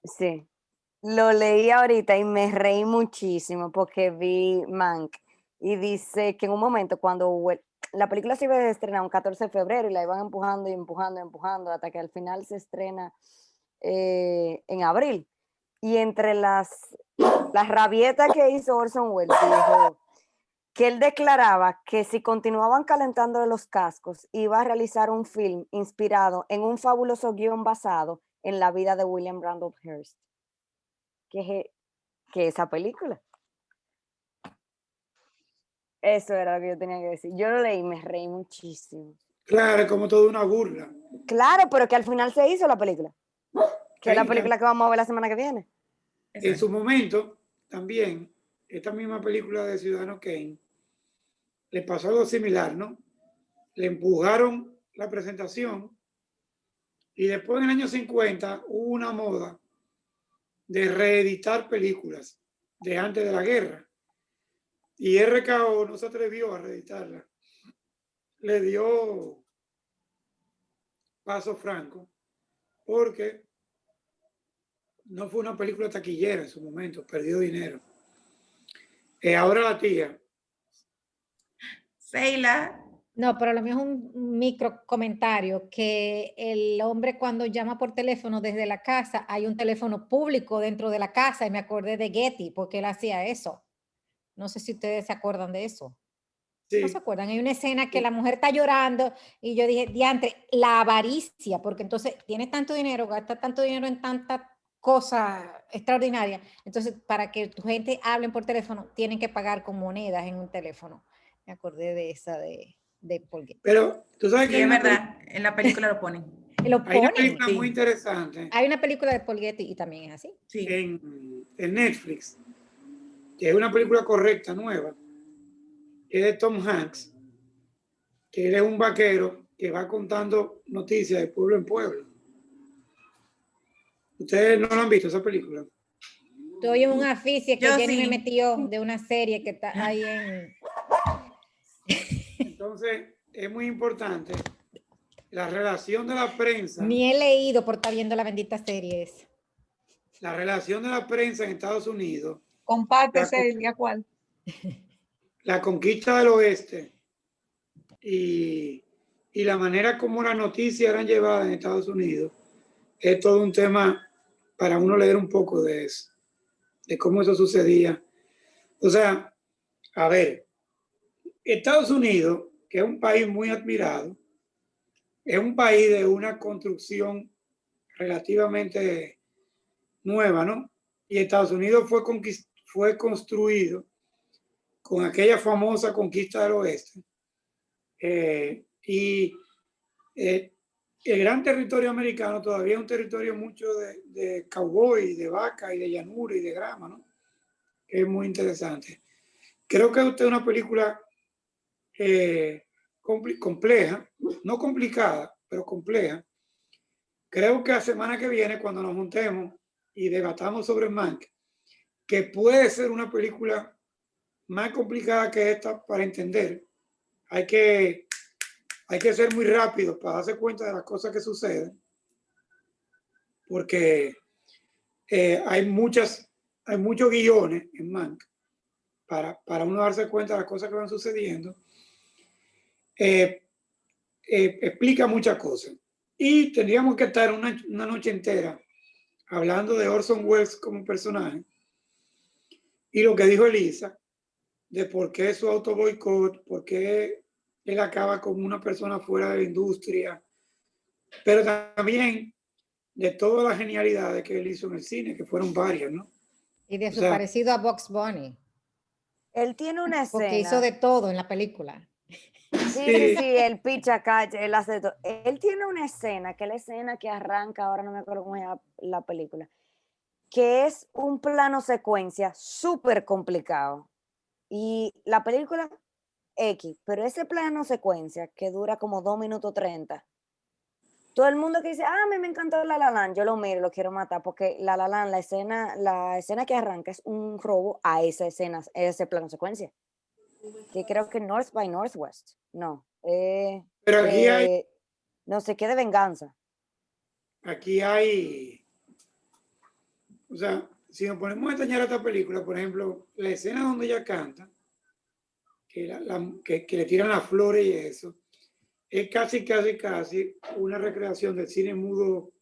Sí. Lo leí ahorita y me reí muchísimo porque vi Mank y dice que en un momento cuando la película se iba a estrenar un 14 de febrero y la iban empujando y empujando y empujando hasta que al final se estrena en abril. Y entre las rabietas que hizo Orson Welles, dijo que él declaraba que si continuaban calentando los cascos iba a realizar un film inspirado en un fabuloso guión basado en la vida de William Randolph Hearst. Que esa película. Eso era lo que yo tenía que decir. Yo lo leí y me reí muchísimo. Claro, como toda una burla. Claro, pero que al final se hizo la película. Que es la película que vamos a ver la semana que viene. En su momento, también, esta misma película de Ciudadano Kane, le pasó algo similar, ¿no? Le empujaron la presentación y después en el año 50 hubo una moda de reeditar películas de antes de la guerra. Y RKO no se atrevió a reeditarla. Le dio paso franco porque no fue una película taquillera en su momento, perdió dinero. Ahora la tía. Seila. No, pero lo mío es un micro comentario, que el hombre cuando llama por teléfono desde la casa, hay un teléfono público dentro de la casa y me acordé de Getty porque él hacía eso. No sé si ustedes se acuerdan de eso. ¿No se acuerdan? Hay una escena que la mujer está llorando y yo dije, diantre, la avaricia, porque entonces tiene tanto dinero, gasta tanto dinero en tanta cosa extraordinaria. Entonces, para que tu gente hable por teléfono, tienen que pagar con monedas en un teléfono. Me acordé de esa de Paul Getty. Pero tú sabes que Sí, es verdad, en la película lo ponen. Hay una película muy interesante Hay una película de Paul Getty y también es así. Sí. en Netflix, que es una película correcta, nueva, que es de Tom Hanks, que él es un vaquero que va contando noticias de pueblo en pueblo. ¿Ustedes no lo han visto esa película? Estoy en un afiche que Yo Jenny me sí. metió de una serie que está ahí en... Entonces, es muy importante la relación de la prensa. Ni he leído por estar viendo la bendita serie esa. La relación de la prensa en Estados Unidos. Comparte, Celia, ¿cuál? La conquista del oeste y la manera como las noticias eran llevadas en Estados Unidos es todo un tema para uno leer un poco de eso, de cómo eso sucedía. O sea, a ver, Estados Unidos, que es un país muy admirado, es un país de una construcción relativamente nueva, ¿no? Y Estados Unidos fue construido con aquella famosa conquista del oeste. El gran territorio americano todavía es un territorio mucho de cowboy, de vaca y de llanura y de grama, ¿no? Es muy interesante. Creo que es una película compleja, no complicada, pero compleja. Creo que la semana que viene, cuando nos juntemos y debatamos sobre Mank, que puede ser una película más complicada que esta para entender, hay que ser muy rápido para darse cuenta de las cosas que suceden, porque hay muchos guiones en Mank para uno darse cuenta de las cosas que van sucediendo. Explica muchas cosas. Y tendríamos que estar una noche entera hablando de Orson Welles como personaje y lo que dijo Elisa, de por qué su auto boicot, por qué él acaba como una persona fuera de la industria, pero también de todas las genialidades que él hizo en el cine, que fueron varias, ¿no? Y de su parecido a Bugs Bunny. Él tiene una escena. Porque hizo de todo en la película. Sí, el pichacache, él hace todo. Él tiene una escena, que es la escena que arranca, ahora no me acuerdo cómo es la película, que es un plano secuencia súper complicado. Y la película X, pero ese plano secuencia que dura como 2 minutos 30, todo el mundo que dice, a mí me encantó La La Land, yo lo miro, lo quiero matar, porque La La Land, la escena que arranca es un robo a esa escena, ese plano secuencia. Que creo que North by Northwest, no. Pero aquí hay... No sé qué de venganza. Aquí hay... O sea, si nos ponemos a extrañar esta película, por ejemplo, la escena donde ella canta, que le tiran las flores y eso, es casi una recreación del cine mudo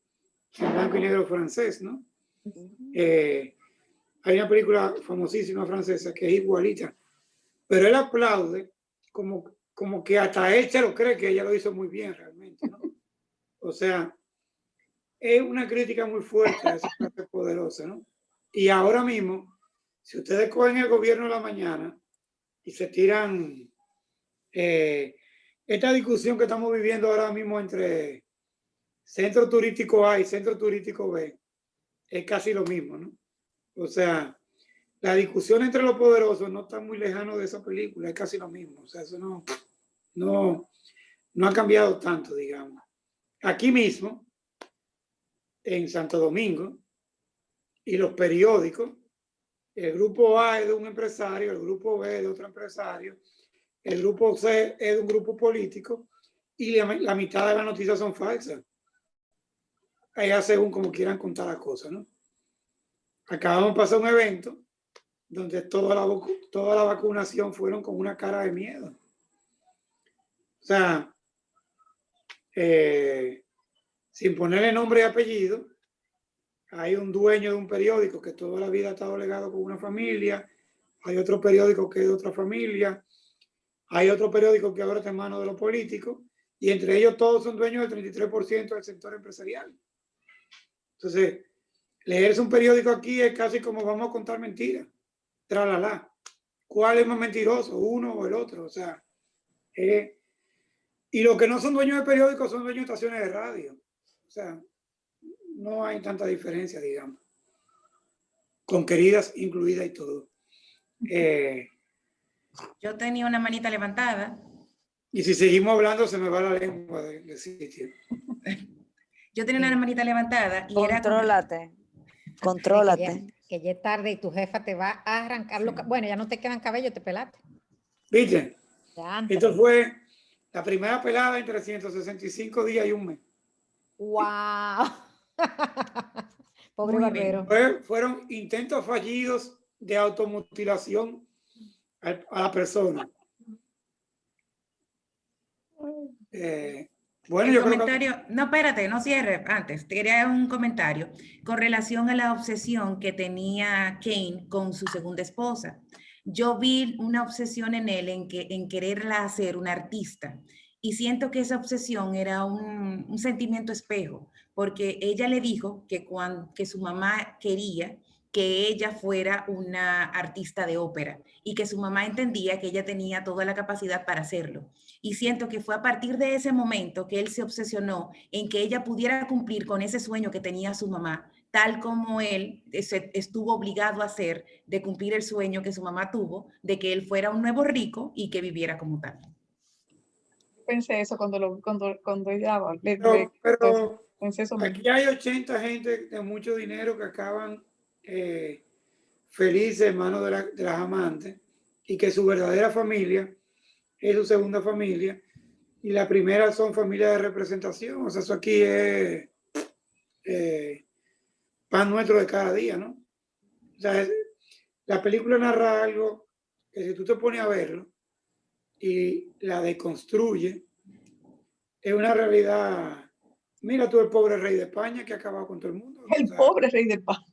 en blanco y negro francés, ¿no? Hay una película famosísima francesa que es igualita, pero él aplaude como que hasta él se lo cree que ella lo hizo muy bien realmente, ¿no? O sea, es una crítica muy fuerte a esa parte poderosa, ¿no? Y ahora mismo, si ustedes cogen el gobierno de la mañana y se tiran esta discusión que estamos viviendo ahora mismo entre centro turístico A y centro turístico B, es casi lo mismo, ¿no? O sea, la discusión entre los poderosos no está muy lejano de esa película, es casi lo mismo. O sea, eso no ha cambiado tanto, digamos. Aquí mismo, en Santo Domingo, y los periódicos, el grupo A es de un empresario, el grupo B es de otro empresario, el grupo C es de un grupo político, y la mitad de las noticias son falsas. Allá según como quieran contar las cosas, ¿no? Acabamos de pasar un evento donde toda la vacunación fueron con una cara de miedo. O sea, sin ponerle nombre y apellido, hay un dueño de un periódico que toda la vida ha estado legado con una familia, hay otro periódico que es de otra familia, Hay otro periódico que ahora está en manos de los políticos y entre ellos todos son dueños del 33% del sector empresarial. Entonces, leerse un periódico aquí es casi como vamos a contar mentiras. Tralala. ¿Cuál es más mentiroso, uno o el otro? O sea, y los que no son dueños de periódicos son dueños de estaciones de radio. O sea, no hay tanta diferencia, digamos. Con queridas incluidas y todo. Yo tenía una manita levantada. Y si seguimos hablando, se me va la lengua del sitio. Yo tenía una manita levantada y Contrólate. Contrólate. Que ya es tarde y tu jefa te va a arrancar. Bueno, ya no te quedan cabello, te pelaste. ¿Viste? Ya, Esto fue la primera pelada en 365 días y un mes. ¡Wow! Pobre barbero. Fueron intentos fallidos de automutilación a la persona. Bueno, yo comentario, creo que... No, espérate, no cierre antes. Te quería un comentario con relación a la obsesión que tenía Kane con su segunda esposa. Yo vi una obsesión en él en quererla hacer una artista y siento que esa obsesión era un sentimiento espejo, porque ella le dijo que su mamá quería que ella fuera una artista de ópera y que su mamá entendía que ella tenía toda la capacidad para hacerlo. Y siento que fue a partir de ese momento que él se obsesionó en que ella pudiera cumplir con ese sueño que tenía su mamá, tal como él estuvo obligado a hacer de cumplir el sueño que su mamá tuvo, de que él fuera un nuevo rico y que viviera como tal. Pensé eso cuando ella hablé. Pero pensé eso aquí hay 80 gente de mucho dinero que acaban felices en manos de las amantes y que su verdadera familia es su segunda familia y la primera son familias de representación. O sea, eso aquí es pan nuestro de cada día, ¿no? O sea, la película narra algo que si tú te pones a verlo y la deconstruye, es una realidad. Mira tú el pobre rey de España que ha acabado con todo el mundo. El pobre rey de España.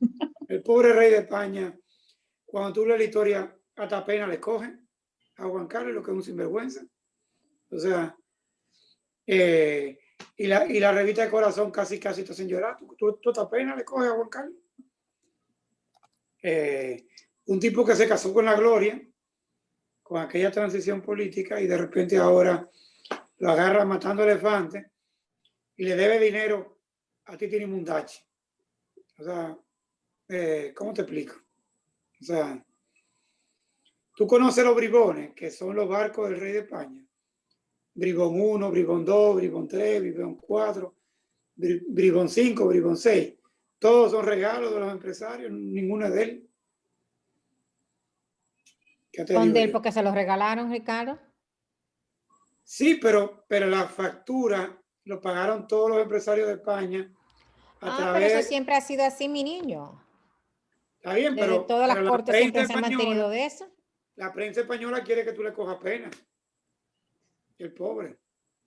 El pobre rey de España, cuando tú lees la historia, hasta pena le cogen a Juan Carlos, lo que es un sinvergüenza. O sea, y la revista de Corazón casi te hacen llorar. ¿Tú hasta pena le coges a Juan Carlos? Un tipo que se casó con la gloria, con aquella transición política, y de repente ahora lo agarra matando elefantes y le debe dinero a Titi Mundachi. O sea, ¿cómo te explico? O sea, tú conoces los bribones, que son los barcos del rey de España. Bribón 1, Bribón 2, Bribón 3, Bribón 4, Bribón 5, Bribón 6. Todos son regalos de los empresarios, ninguno es de él. ¿Son de él porque se los regalaron, Ricardo? Sí, pero la factura lo pagaron todos los empresarios de España. Pero eso siempre ha sido así, mi niño. Está bien, pero todas las cortes siempre se han mantenido de eso. La prensa española quiere que tú le cojas pena. El pobre.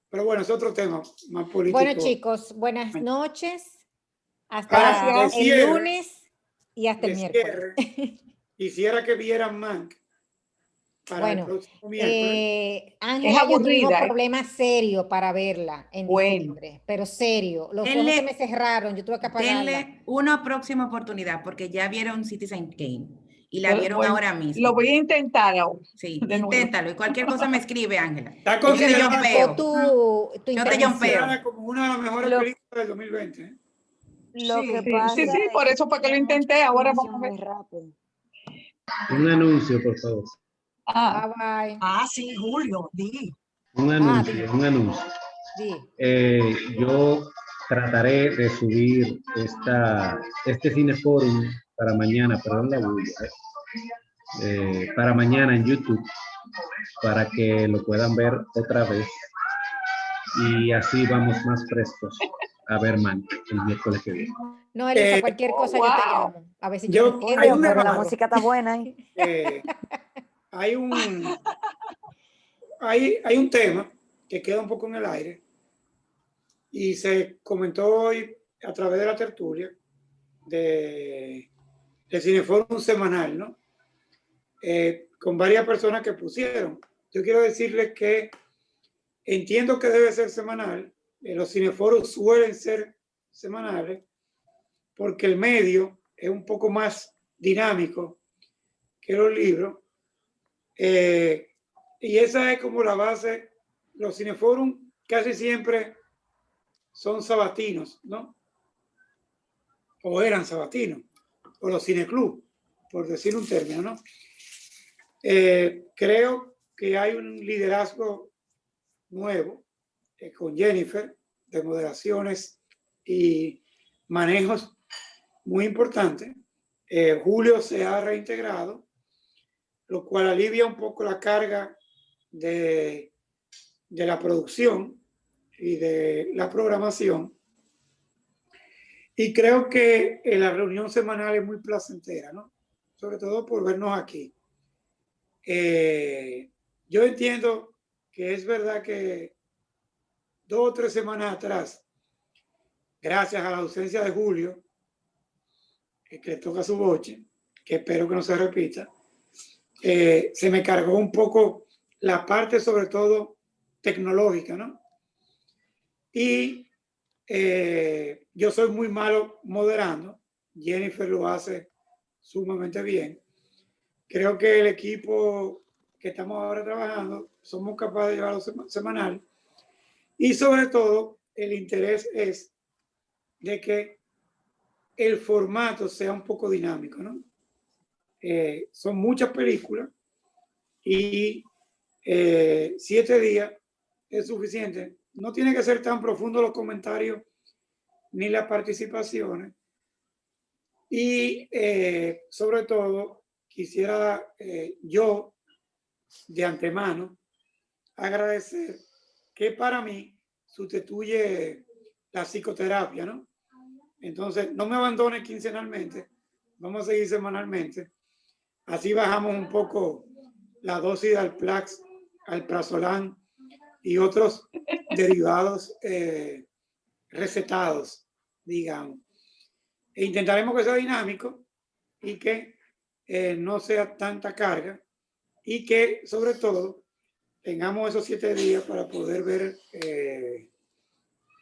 Pero bueno, es otro tema más político. Bueno, chicos, buenas noches. Hasta el lunes y hasta el miércoles. Quisiera que vieran Mank. Bueno, Ángela, yo tuvimos problemas serios para verla en diciembre, pero serio. Los ojos se me cerraron, yo tuve que apagarla. Denle una próxima oportunidad porque ya vieron Citizen Kane y la vieron ahora mismo. Lo voy a intentar ahora. Sí, inténtalo y cualquier cosa me escribe, Ángela. Está considerada yo te yompeo. Como una de las mejores películas del 2020. Sí, por eso fue que lo intenté. Ahora vamos a ver. Un anuncio, por favor. Bye. Sí, Julio, di. Un anuncio. Yo trataré de subir este Cineforum para mañana, perdón la bulla, para mañana en YouTube, para que lo puedan ver otra vez y así vamos más frescos a ver Mank el miércoles que viene. No, Elisa, cualquier cosa yo te llamo. A ver si pero la música está buena ahí. Hay un tema que queda un poco en el aire y se comentó hoy a través de la tertulia de Cineforum semanal, ¿no? Con varias personas que pusieron yo quiero decirles que entiendo que debe ser semanal. Los cineforos suelen ser semanales porque el medio es un poco más dinámico que los libros. Y esa es como la base. Los cineforos casi siempre son sabatinos, ¿no? O eran sabatinos, o los cineclub, por decir un término, ¿no? Creo que hay un liderazgo nuevo con Jennifer de moderaciones y manejos muy importantes. Julio se ha reintegrado, lo cual alivia un poco la carga de la producción y de la programación. Y creo que la reunión semanal es muy placentera, ¿no? Sobre todo por vernos aquí. Yo entiendo que es verdad que 2 o 3 semanas atrás, gracias a la ausencia de Julio, que le toca su boche, que espero que no se repita, se me cargó un poco la parte sobre todo tecnológica, ¿no? Y yo soy muy malo moderando. Jennifer lo hace sumamente bien. Creo que el equipo que estamos ahora trabajando somos capaces de llevarlo semanal. Y sobre todo, el interés es de que el formato sea un poco dinámico, ¿no? Son muchas películas y 7 días es suficiente. No tiene que ser tan profundo los comentarios ni las participaciones. Y sobre todo, quisiera yo de antemano agradecer que para mí sustituye la psicoterapia, ¿no? Entonces, no me abandone quincenalmente, vamos a seguir semanalmente. Así bajamos un poco la dosis de Alplax, Alprazolam y otros derivados recetados, digamos. E intentaremos que sea dinámico y que no sea tanta carga y que sobre todo tengamos esos 7 días para poder ver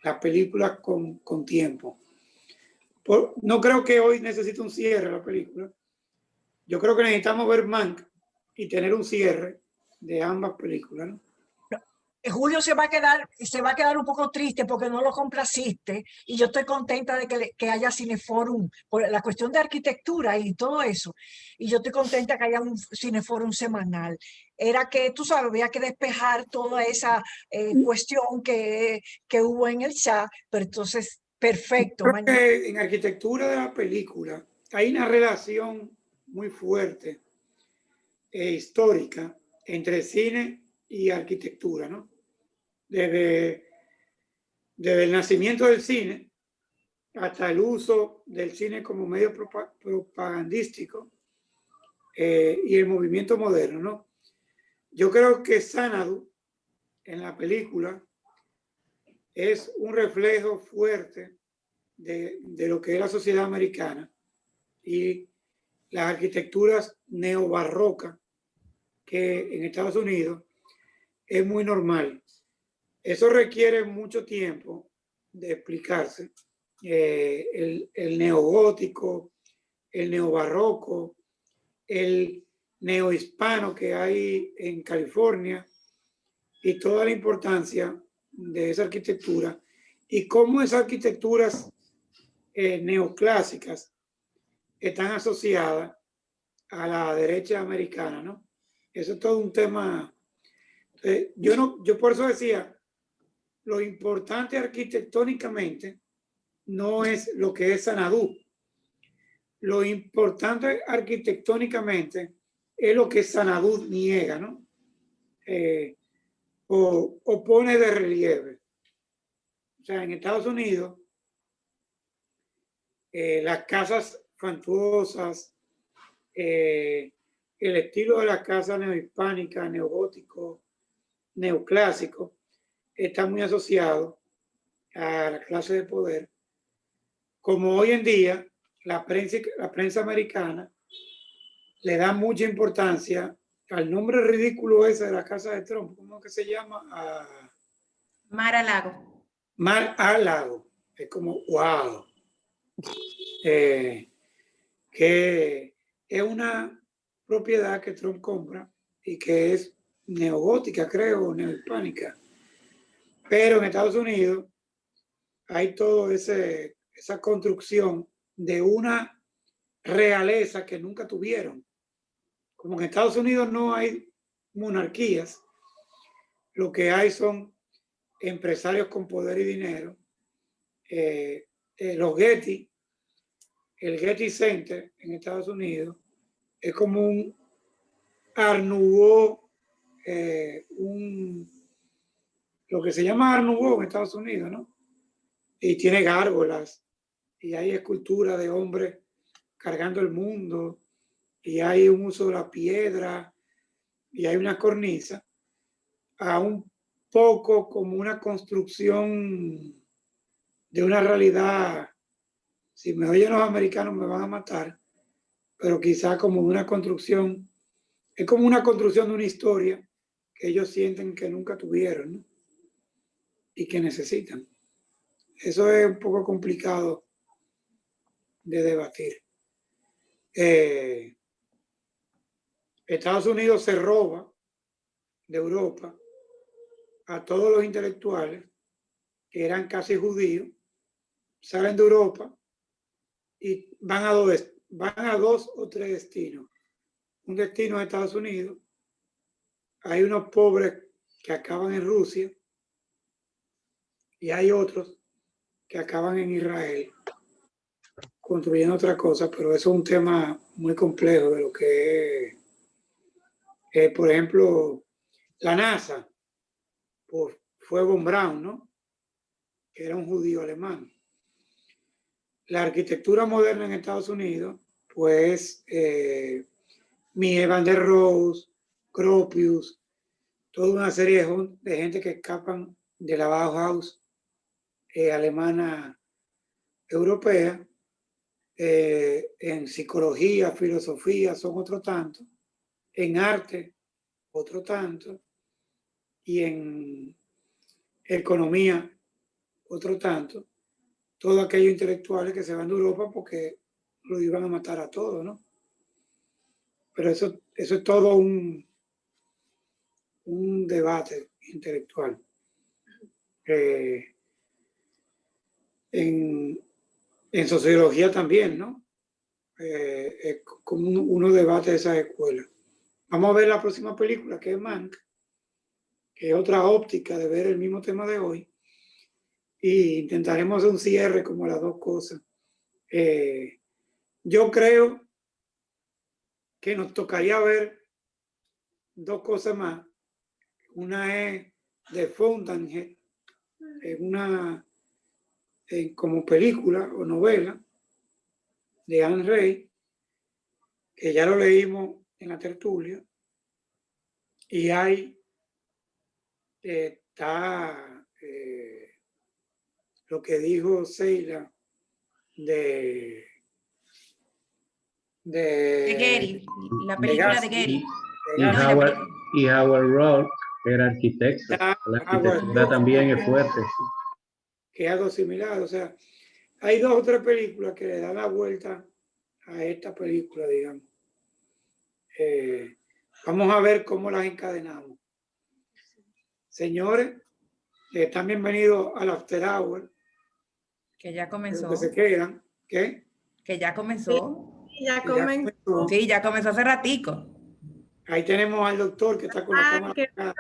las películas con tiempo. No creo que hoy necesite un cierre la película. Yo creo que necesitamos ver Mank y tener un cierre de ambas películas, ¿no? Julio se va a quedar un poco triste porque no lo complaciste y yo estoy contenta de que haya Cineforum por la cuestión de arquitectura y todo eso. Y yo estoy contenta que haya un Cineforum semanal. Era que, tú sabes, había que despejar toda esa cuestión que hubo en el chat, pero entonces, perfecto. Creo que en arquitectura de la película hay una relación muy fuerte histórica entre cine y arquitectura, ¿no? Desde el nacimiento del cine hasta el uso del cine como medio propagandístico y el movimiento moderno, ¿no? Yo creo que Xanadu en la película es un reflejo fuerte de lo que es la sociedad americana y las arquitecturas neobarrocas que en Estados Unidos es muy normal. Eso requiere mucho tiempo de explicarse. El neogótico, el neobarroco, el neohispano que hay en California y toda la importancia de esa arquitectura y cómo esas arquitecturas neoclásicas están asociadas a la derecha americana, ¿no? Eso es todo un tema. Yo por eso decía, lo importante arquitectónicamente no es lo que es Xanadu. Lo importante arquitectónicamente es lo que Xanadu niega, ¿no? O pone de relieve. O sea, en Estados Unidos, las casas fastuosas, el estilo de la casa neohispánica, neogótico, neoclásico, está muy asociado a la clase de poder. Como hoy en día la prensa americana le da mucha importancia al nombre ridículo ese de la casa de Trump, ¿cómo que se llama? Mar-a-Lago. Mar-a-Lago. Es como, wow. Que es una propiedad que Trump compra y que es neogótica, creo, neohispánica. Pero en Estados Unidos hay toda esa construcción de una realeza que nunca tuvieron. Como en Estados Unidos no hay monarquías, lo que hay son empresarios con poder y dinero. Los Getty, el Getty Center en Estados Unidos es como un Art Nouveau, lo que se llama Art Nouveau en Estados Unidos, ¿no? Y tiene gárgolas, y hay esculturas de hombres cargando el mundo, y hay un uso de la piedra, y hay una cornisa, a un poco como una construcción de una realidad. Si me oyen los americanos me van a matar, pero quizá como una construcción, es como una construcción de una historia que ellos sienten que nunca tuvieron, ¿no? Y que necesitan. Eso es un poco complicado de debatir. Estados Unidos se roba de Europa a todos los intelectuales que eran casi judíos, salen de Europa y van a dos o tres destinos. Un destino de Estados Unidos, hay unos pobres que acaban en Rusia y hay otros que acaban en Israel construyendo otra cosa, pero eso es un tema muy complejo de lo que es, por ejemplo, la NASA, fue von Braun, ¿no? Que era un judío alemán. La arquitectura moderna en Estados Unidos, pues, Mies van der Rohe, Gropius, toda una serie de gente que escapan de la Bauhaus alemana europea, en psicología, filosofía, son otro tanto, en arte, otro tanto, y en economía, otro tanto, todos aquellos intelectuales que se van de Europa porque lo iban a matar a todos, ¿no? Pero eso es todo un debate intelectual. En sociología también, ¿no? Es como uno debate de esas escuelas. Vamos a ver la próxima película, que es Mank, que es otra óptica de ver el mismo tema de hoy, y intentaremos hacer un cierre como las dos cosas. Yo creo que nos tocaría ver dos cosas más. Una es The Fountainhead, como película o novela de Anne Rey, que ya lo leímos en la tertulia, y está lo que dijo Seila de Getty, la película de Getty. Y Howard Rourke, que era arquitecto. La arquitectura también es fuerte. Sí. Que es algo similar. O sea, hay dos o tres películas que le dan la vuelta a esta película, digamos. Vamos a ver cómo las encadenamos. Señores, están bienvenidos al After Hour. Que ya comenzó. Que se quedan. ¿Qué? Que ya comenzó. Ya comenzó. Sí, ya comenzó hace ratico. Ahí tenemos al doctor que está con la cámara.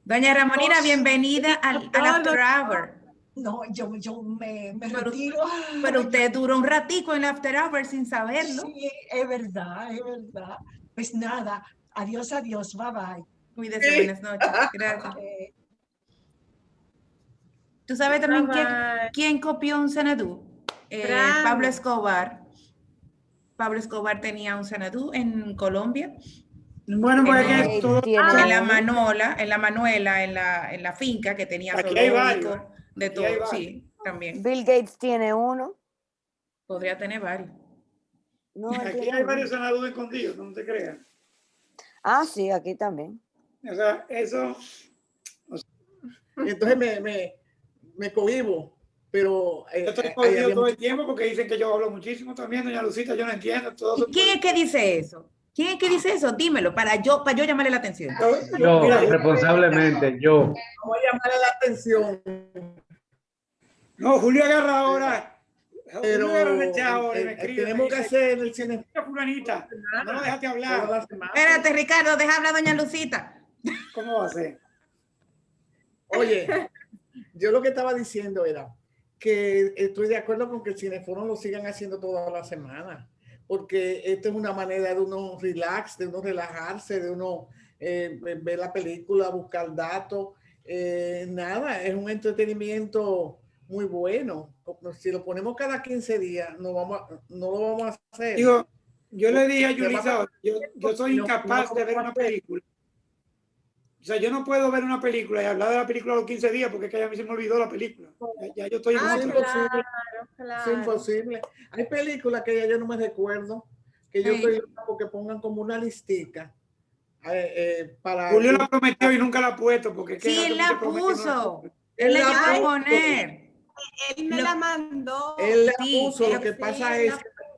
Doña Ramonina, bienvenida al After Hour. No, yo me retiro. Pero usted duró un ratico en el After Hour sin saberlo. Sí, es verdad, es verdad. Pues nada, adiós, adiós, bye bye. Cuídese, buenas noches. Gracias. ¿Tú sabes también quién copió un Xanadu? Pablo Escobar. Pablo Escobar tenía un Xanadu en Colombia. Bueno, pues en la Manuela, en la finca que tenía zoológico, de todo, sí, también. Bill Gates tiene uno. Podría tener varios. No, aquí hay varios Xanadu escondidos, no te creas. Ah, sí, aquí también. O sea, eso... Entonces me cohibo, pero Yo estoy ahí cohibido había todo el mucho- tiempo porque dicen que yo hablo muchísimo también, doña Lucita, yo no entiendo. ¿Y quién es que dice eso? ¿Quién es que dice eso? Dímelo, para yo llamarle la atención. Yo, Mira, responsablemente, yo. Vamos a llamarle la atención. No, Julio agarra ahora. Pero Julio agarra el chat ahora y me escribe. tenemos me que dice, hacer el cine "Mira, fulanita, no lo dejaste toda hablar. la semana. Espérate, Ricardo, deja hablar a doña Lucita. ¿Cómo va a ser? Oye, yo lo que estaba diciendo era que estoy de acuerdo con que el Cineforum lo sigan haciendo toda la semana, porque esto es una manera de uno relax, de uno relajarse, de uno ver la película, buscar datos. Nada, es un entretenimiento muy bueno. Si lo ponemos cada 15 días, no lo vamos a hacer. Digo, yo le dije a Yulisa, yo soy incapaz de ver una película. O sea, yo no puedo ver una película y hablar de la película a los 15 días porque es que a mí se me olvidó la película. Ya yo estoy en Es otra. imposible. Claro. Es imposible. Hay películas que ya yo no me recuerdo, que yo estoy loco que pongan como una listica. Para Julio la prometió y nunca la ha puesto porque es que Sí, él la puso. Él la llegó a poner. Él me la mandó. Él la Sí, puso, lo que pasa es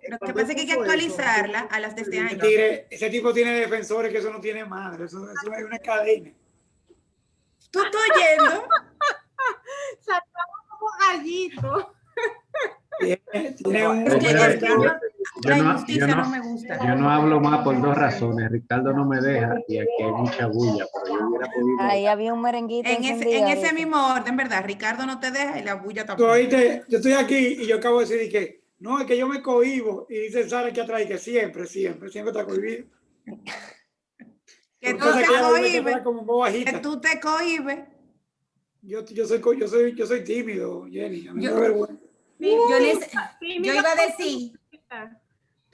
lo que pasa es que hay que actualizarla a las de este año. Ese tipo tiene defensores que eso no tiene madre, eso es una cadena. ¿Tú estás oyendo? Sacamos como gallito. Tiene un... La injusticia no me gusta. Yo no hablo más por dos razones. Ricardo no me deja y aquí hay mucha bulla, pero yo hubiera podido... Ahí había un merenguito En ese mismo orden, ¿verdad? Ricardo no te deja y la bulla tampoco. Yo estoy aquí y yo acabo de decir que no, es que yo me cohibo y dice Sara aquí atrás que siempre está cohibido. Que tú te cohibes. Que tú te cohibes. Yo soy tímido, Jenny. A mí me da vergüenza. Yo iba a decir,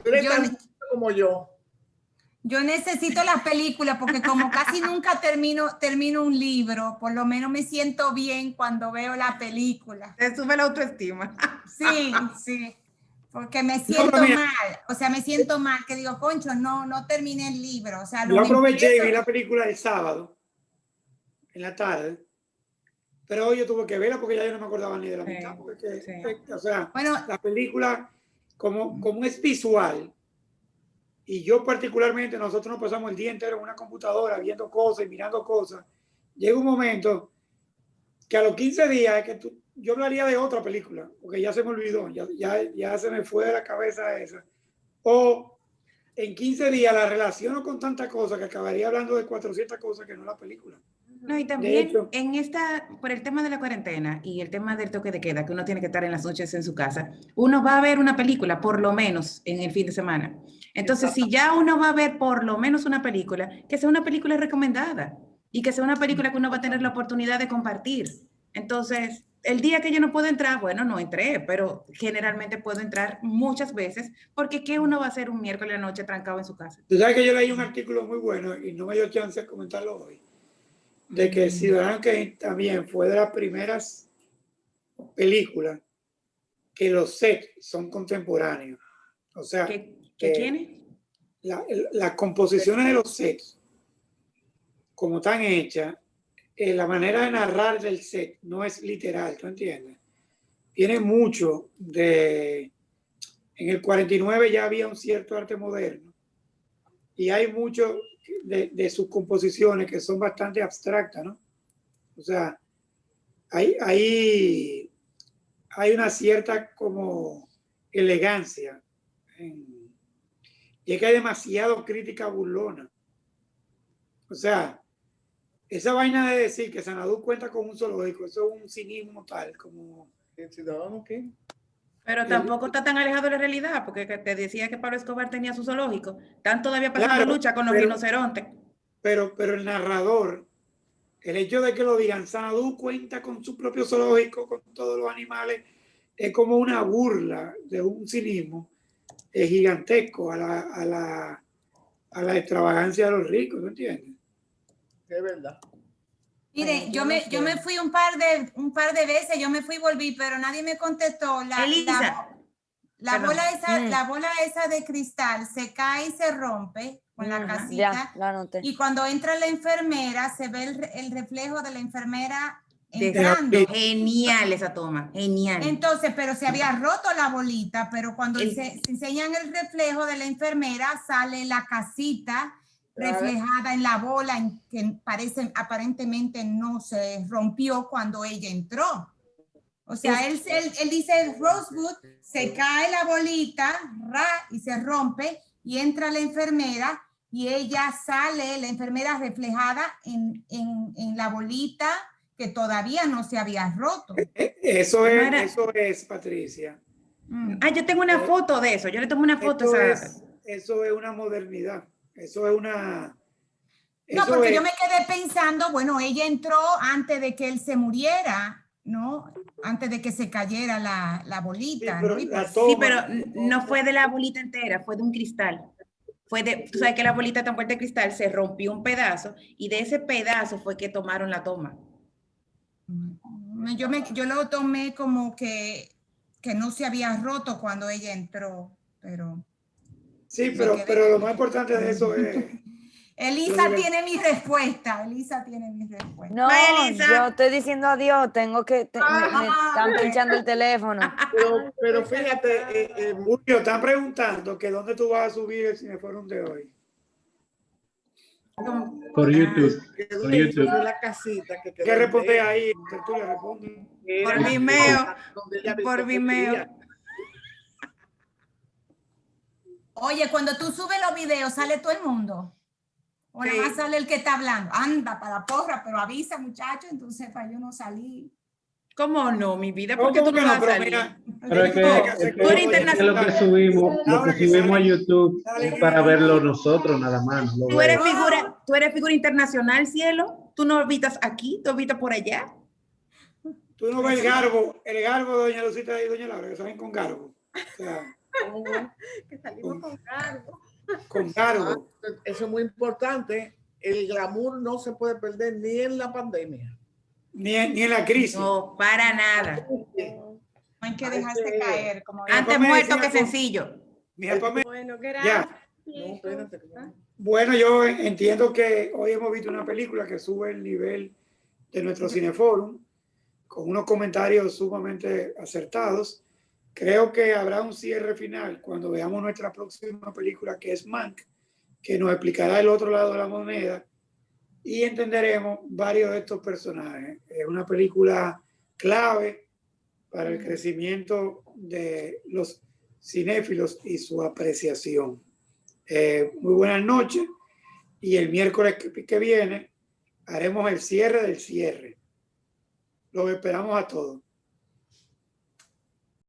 Tú eres tan como yo. yo necesito las películas porque como casi nunca termino un libro, por lo menos me siento bien cuando veo la película. Te sube la autoestima. Sí, sí, porque me siento mal, o sea, me siento mal, que digo, concho, no terminé el libro. O sea, Yo aproveché y vi la película el sábado, en la tarde, pero hoy yo tuve que verla porque ya yo no me acordaba ni de la mitad. O sea, bueno, la película, como es visual, y yo particularmente, nosotros nos pasamos el día entero en una computadora viendo cosas y mirando cosas, llega un momento que a los 15 días yo hablaría de otra película, porque ya se me olvidó, ya se me fue de la cabeza esa. O en 15 días la relaciono con tantas cosas que acabaría hablando de 400 cosas que no la película. No, y también por el tema de la cuarentena y el tema del toque de queda, que uno tiene que estar en las noches en su casa, uno va a ver una película por lo menos en el fin de semana. Entonces, si ya uno va a ver por lo menos una película, que sea una película recomendada y que sea una película que uno va a tener la oportunidad de compartir. Entonces, el día que yo no puedo entrar, bueno, no entré, pero generalmente puedo entrar muchas veces, porque ¿qué uno va a hacer un miércoles de noche trancado en su casa? Tú sabes que yo leí un artículo muy bueno y no me dio chance de comentarlo hoy, de que Ciudadano Kane también fue de las primeras películas que los sets son contemporáneos. O sea, ¿Qué quiénes? Las composiciones de los sets, como están hechas, la manera de narrar del set no es literal, ¿tú entiendes? Tiene mucho de... En el 49 ya había un cierto arte moderno y hay mucho de sus composiciones que son bastante abstractas, ¿no? O sea, hay una cierta como elegancia y es que hay demasiado crítica burlona. O sea, esa vaina de decir que Xanadu cuenta con un zoológico, eso es un cinismo tal como el Ciudadano Kane. Pero tampoco está tan alejado de la realidad, porque te decía que Pablo Escobar tenía su zoológico. Están todavía pasando lucha con los rinocerontes. Pero el narrador, el hecho de que lo digan, Xanadu cuenta con su propio zoológico, con todos los animales, es como una burla de un cinismo gigantesco a la extravagancia de los ricos, ¿no entiendes? Es verdad. Mire, yo me fui un par de veces, yo me fui y volví, pero nadie me contestó. La bola esa de cristal se cae y se rompe con la Ya, casita. lo anoté. Y cuando entra la enfermera, se ve el reflejo de la enfermera De- entrando. Genial esa toma, genial. Entonces, pero se había roto la bolita, pero cuando El- se enseñan el reflejo de la enfermera, sale la casita reflejada en la bola, que parece, aparentemente no se rompió cuando ella entró. O sea, él dice Rosewood, se cae la bolita, y se rompe, y entra la enfermera, y ella sale, la enfermera reflejada en la bolita que todavía no se había roto. Eso Mara- es, Patricia. Ah, yo tengo una foto de eso. Yo le tomé una foto. Eso es una modernidad. Eso es una... No, eso porque es- yo me quedé pensando, bueno, ella entró antes de que él se muriera, ¿no? Antes de que se cayera la bolita, pero ¿no? Y la pues- toma- Sí, pero no fue de la bolita entera, fue de un cristal. Tú sabes que la bolita tan fuerte de cristal se rompió un pedazo y de ese pedazo fue que tomaron la toma. yo lo tomé como que no se había roto cuando ella entró, pero... Sí, me pero quedé- lo más importante de eso es... Elisa tiene mi respuesta, Elisa tiene mi respuesta. No, Bye, Elisa. yo estoy diciendo adiós, tengo que, me están pinchando el teléfono. Pero fíjate, Julio, están preguntando que dónde tú vas a subir el Cineforum de hoy. Por YouTube. quedó Por dentro YouTube. de la casita que quedó ¿Qué responde entera. ahí? Tú le respondes. Por Vimeo. Donde ella Por dice que Vimeo. quería. Oye, cuando tú subes los videos, ¿sale todo el mundo? O Sí. nada más sale el que está hablando. Anda para la porra, pero avisa, muchachos, entonces para yo no salir. ¿Cómo no, mi vida? ¿Cómo ¿Por qué tú que no no? vas a Pero salir? mira, Pero es que, Tú es eres que lo que internacional. subimos, Ahora que a sale- YouTube sale- es para verlo nosotros nada más. No lo Tú eres veo. figura internacional, cielo. Tú no habitas aquí, tú habitas por allá. Tú no ves el garbo de doña Lucita y doña Laura, que salen con garbo. O sea, Que salimos con cargo. con garbo. Eso es muy importante. El glamour no se puede perder ni en la pandemia. Ni en la crisis. No, para nada. No hay que dejarse caer. Como Antes papá me muerto decía que con- sencillo. Mi papá me- Bueno, Ya. gracias. No, espérate. Bueno, yo entiendo que hoy hemos visto una película que sube el nivel de nuestro Cineforum con unos comentarios sumamente acertados. Creo que habrá un cierre final cuando veamos nuestra próxima película, que es Mank, que nos explicará el otro lado de la moneda y entenderemos varios de estos personajes. Es una película clave para el crecimiento de los cinéfilos y su apreciación. Muy buenas noches, y el miércoles que viene haremos el cierre del cierre. Los esperamos a todos.